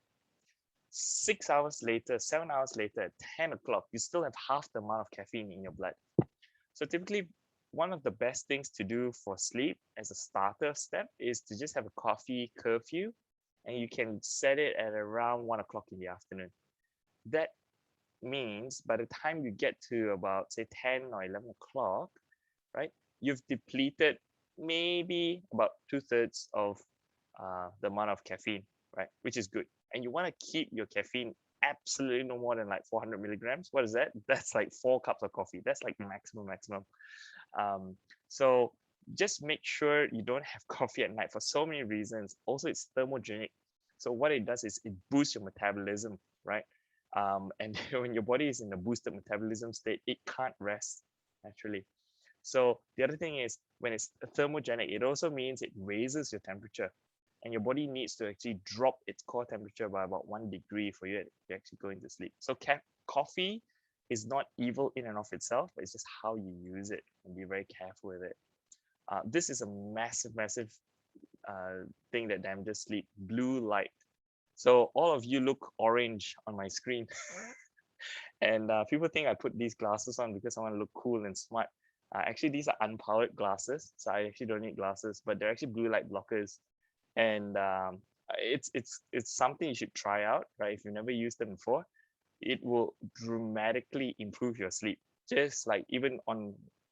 6 hours later, 7 hours later, at 10 o'clock, you still have half the amount of caffeine in your blood. So typically one of the best things to do for sleep as a starter step is to just have a coffee curfew, and you can set it at around 1 o'clock in the afternoon. That means by the time you get to about say 10 or 11 o'clock, right, you've depleted maybe about 2/3 of the amount of caffeine, right, which is good. And you want to keep your caffeine absolutely no more than like 400 milligrams. What is that? That's like 4 cups of coffee. That's like maximum. So just make sure you don't have coffee at night for so many reasons. Also, it's thermogenic. So what it does is it boosts your metabolism, right? And when your body is in a boosted metabolism state, it can't rest naturally. So the other thing is when it's thermogenic, it also means it raises your temperature, and your body needs to actually drop its core temperature by about 1 degree for you to actually go into sleep. So coffee is not evil in and of itself, but it's just how you use it, and be very careful with it. This is a massive thing that damages sleep: blue light. So all of you look orange on my screen. And people think I put these glasses on because I want to look cool and smart. Actually, these are unpowered glasses, so I actually don't need glasses, but they're actually blue light blockers. And it's something you should try out, right? If you've never used them before, it will dramatically improve your sleep. Just like even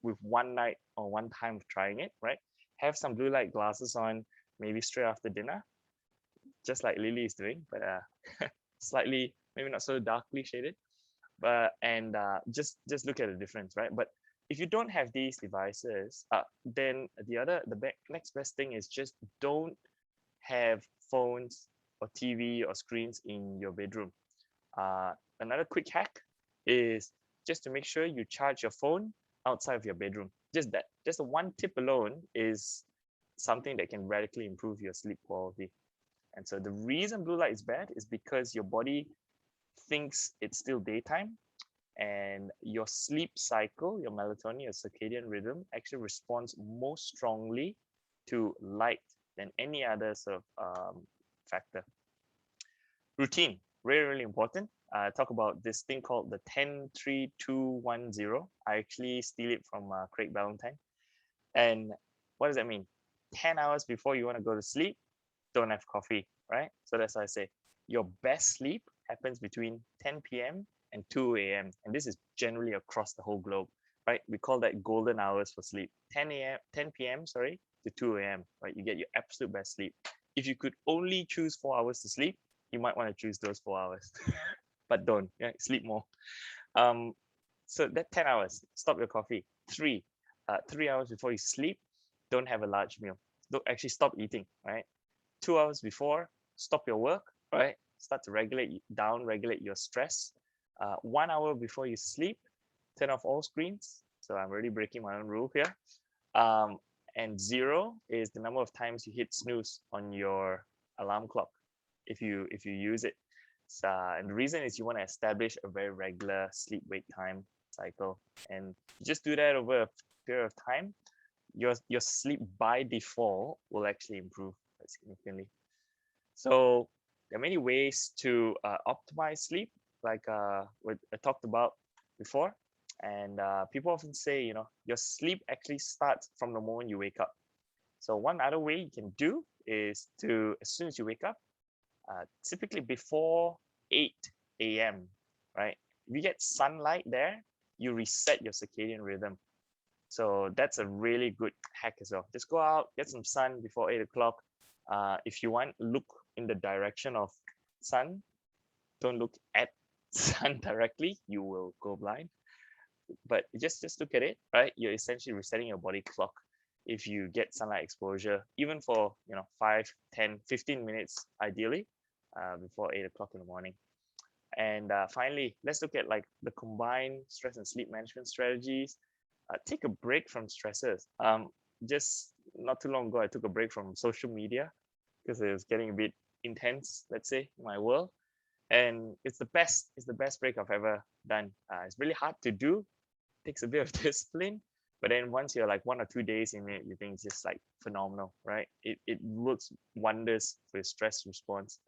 with one night or one time of trying it, right? Have some blue light glasses on, maybe straight after dinner, just like Lily is doing, but slightly, maybe not so darkly shaded. But just look at the difference, right? But if you don't have these devices, then the next best thing is just don't have phones or TV or screens in your bedroom. Another quick hack is just to make sure you charge your phone outside of your bedroom. Just that. Just the one tip alone is something that can radically improve your sleep quality. And so the reason blue light is bad is because your body thinks it's still daytime, and your sleep cycle, your melatonin, your circadian rhythm actually responds most strongly to light than any other sort of factor. Routine, really important. Talk about this thing called the 10-3-2-1-0. I actually steal it from Craig Ballantyne. And what does that mean? 10 hours before you want to go to sleep, don't have coffee, right? So that's why I say your best sleep happens between 10 p.m. and 2 a.m. And this is generally across the whole globe, right? We call that golden hours for sleep. 10 p.m. to 2 a.m., right? You get your absolute best sleep. If you could only choose 4 hours to sleep, you might want to choose those 4 hours, but don't, sleep more. So that 10 hours, stop your coffee. 3 hours before you sleep, don't have a large meal. Don't actually stop eating, right? 2 hours before, stop your work, right? Start to regulate your stress. 1 hour before you sleep, turn off all screens. So I'm already breaking my own rule here. And 0 is the number of times you hit snooze on your alarm clock if you use it. And the reason is you want to establish a very regular sleep-wake time cycle, and you just do that over a period of time. Your sleep by default will actually improve quite significantly. So there are many ways to optimize sleep, like what I talked about before. And people often say, your sleep actually starts from the moment you wake up. So one other way you can do is to, as soon as you wake up, typically before 8 a.m., right? If you get sunlight there, you reset your circadian rhythm. So that's a really good hack as well. Just go out, get some sun before 8 o'clock. If you want, look in the direction of sun. Don't look at sun directly, you will go blind. But just look at it, right? You're essentially resetting your body clock if you get sunlight exposure, even for 5, 10, 15 minutes ideally, before 8 o'clock in the morning. And finally, let's look at like the combined stress and sleep management strategies. Take a break from stressors. Just not too long ago, I took a break from social media because it was getting a bit intense, let's say, in my world. And it's the best break I've ever done. It's really hard to do, takes a bit of discipline, but then once you're like 1 or 2 days in it, you think it's just like phenomenal, right? It works wonders for your stress response.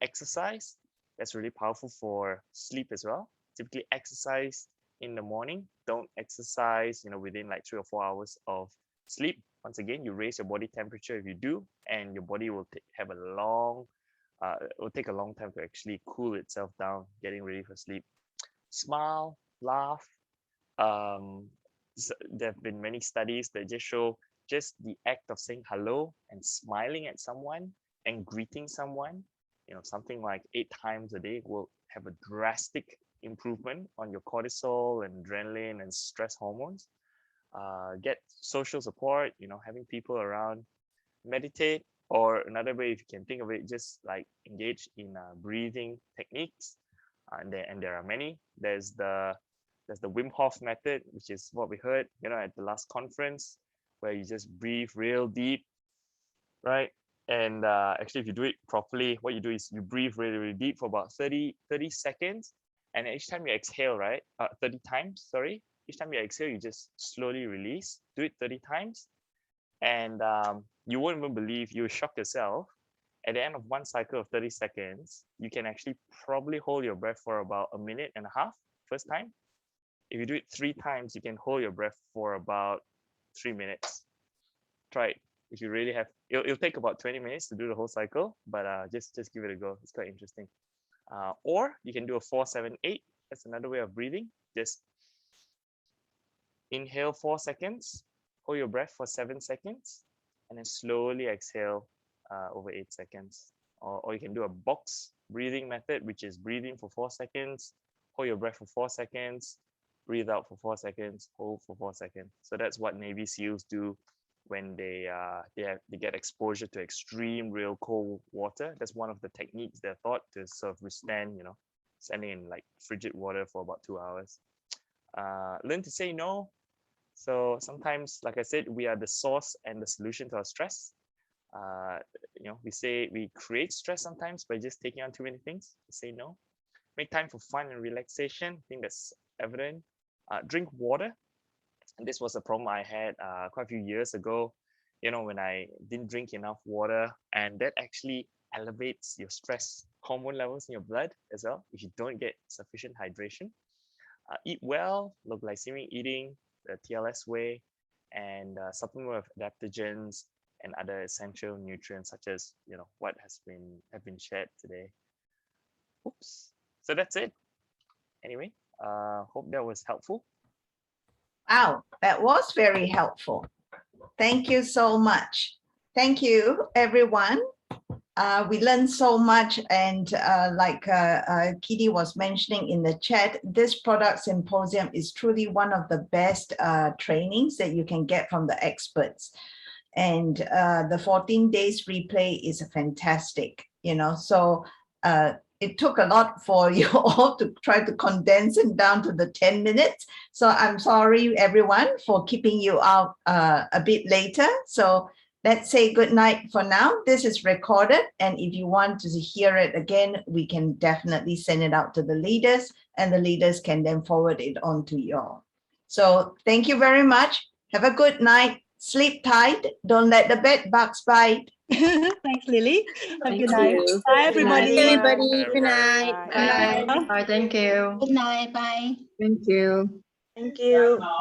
Exercise, that's really powerful for sleep as well. Typically exercise in the morning. Don't exercise, within like 3 or 4 hours of sleep. Once again, you raise your body temperature if you do, and your body will have a long, it will take a long time to actually cool itself down, getting ready for sleep. Smile, laugh. There have been many studies that just show just the act of saying hello and smiling at someone and greeting someone, something like 8 times a day will have a drastic improvement on your cortisol and adrenaline and stress hormones. Get social support, having people around, meditate, or another way, if you can think of it, just like engage in breathing techniques. And there are many. There's the Wim Hof method, which is what we heard, at the last conference, where you just breathe real deep, right? And actually, if you do it properly, what you do is you breathe really, really deep for about 30 seconds. And each time you exhale, right? 30 times, sorry. Each time you exhale, you just slowly release. Do it 30 times. And you won't even believe, you'll shock yourself. At the end of one cycle of 30 seconds, you can actually probably hold your breath for about 1.5 minutes first time. If you do it 3 times, you can hold your breath for about 3 minutes. Try it. If you really have, it'll take about 20 minutes to do the whole cycle, but just give it a go. It's quite interesting. Or you can do a 4-7-8. That's another way of breathing. Just inhale 4 seconds, hold your breath for 7 seconds, and then slowly exhale over 8 seconds. Or you can do a box breathing method, which is breathing for 4 seconds, hold your breath for 4 seconds, breathe out for 4 seconds, hold for 4 seconds. So that's what Navy SEALs do when they get exposure to extreme real cold water. That's one of the techniques they're taught to sort of withstand, standing in like frigid water for about 2 hours. Learn to say no. So sometimes, like I said, we are the source and the solution to our stress. We say we create stress sometimes by just taking on too many things. Say no. Make time for fun and relaxation. I think that's evident. Drink water. And this was a problem I had quite a few years ago, when I didn't drink enough water, and that actually elevates your stress hormone levels in your blood as well if you don't get sufficient hydration. Eat well, low glycemic eating, the TLS way, and supplement with adaptogens and other essential nutrients such as what have been shared today. Oops. So that's it. Anyway, hope that was helpful. Wow, that was very helpful. Thank you so much. Thank you, everyone. We learned so much, and like Kitty was mentioning in the chat, this product symposium is truly one of the best trainings that you can get from the experts. And the 14 days replay is fantastic, so it took a lot for you all to try to condense it down to the 10 minutes. So I'm sorry, everyone, for keeping you out a bit later. So let's say good night for now. This is recorded, and if you want to hear it again, we can definitely send it out to the leaders, and the leaders can then forward it on to you all. So thank you very much. Have a good night. Sleep tight. Don't let the bed bugs bite. Thanks, Lily. Have a good Thank night. you. Bye, Good night, everybody. Good night. Bye. Bye. Thank you. Good night. Bye. Thank you. Thank you. Bye.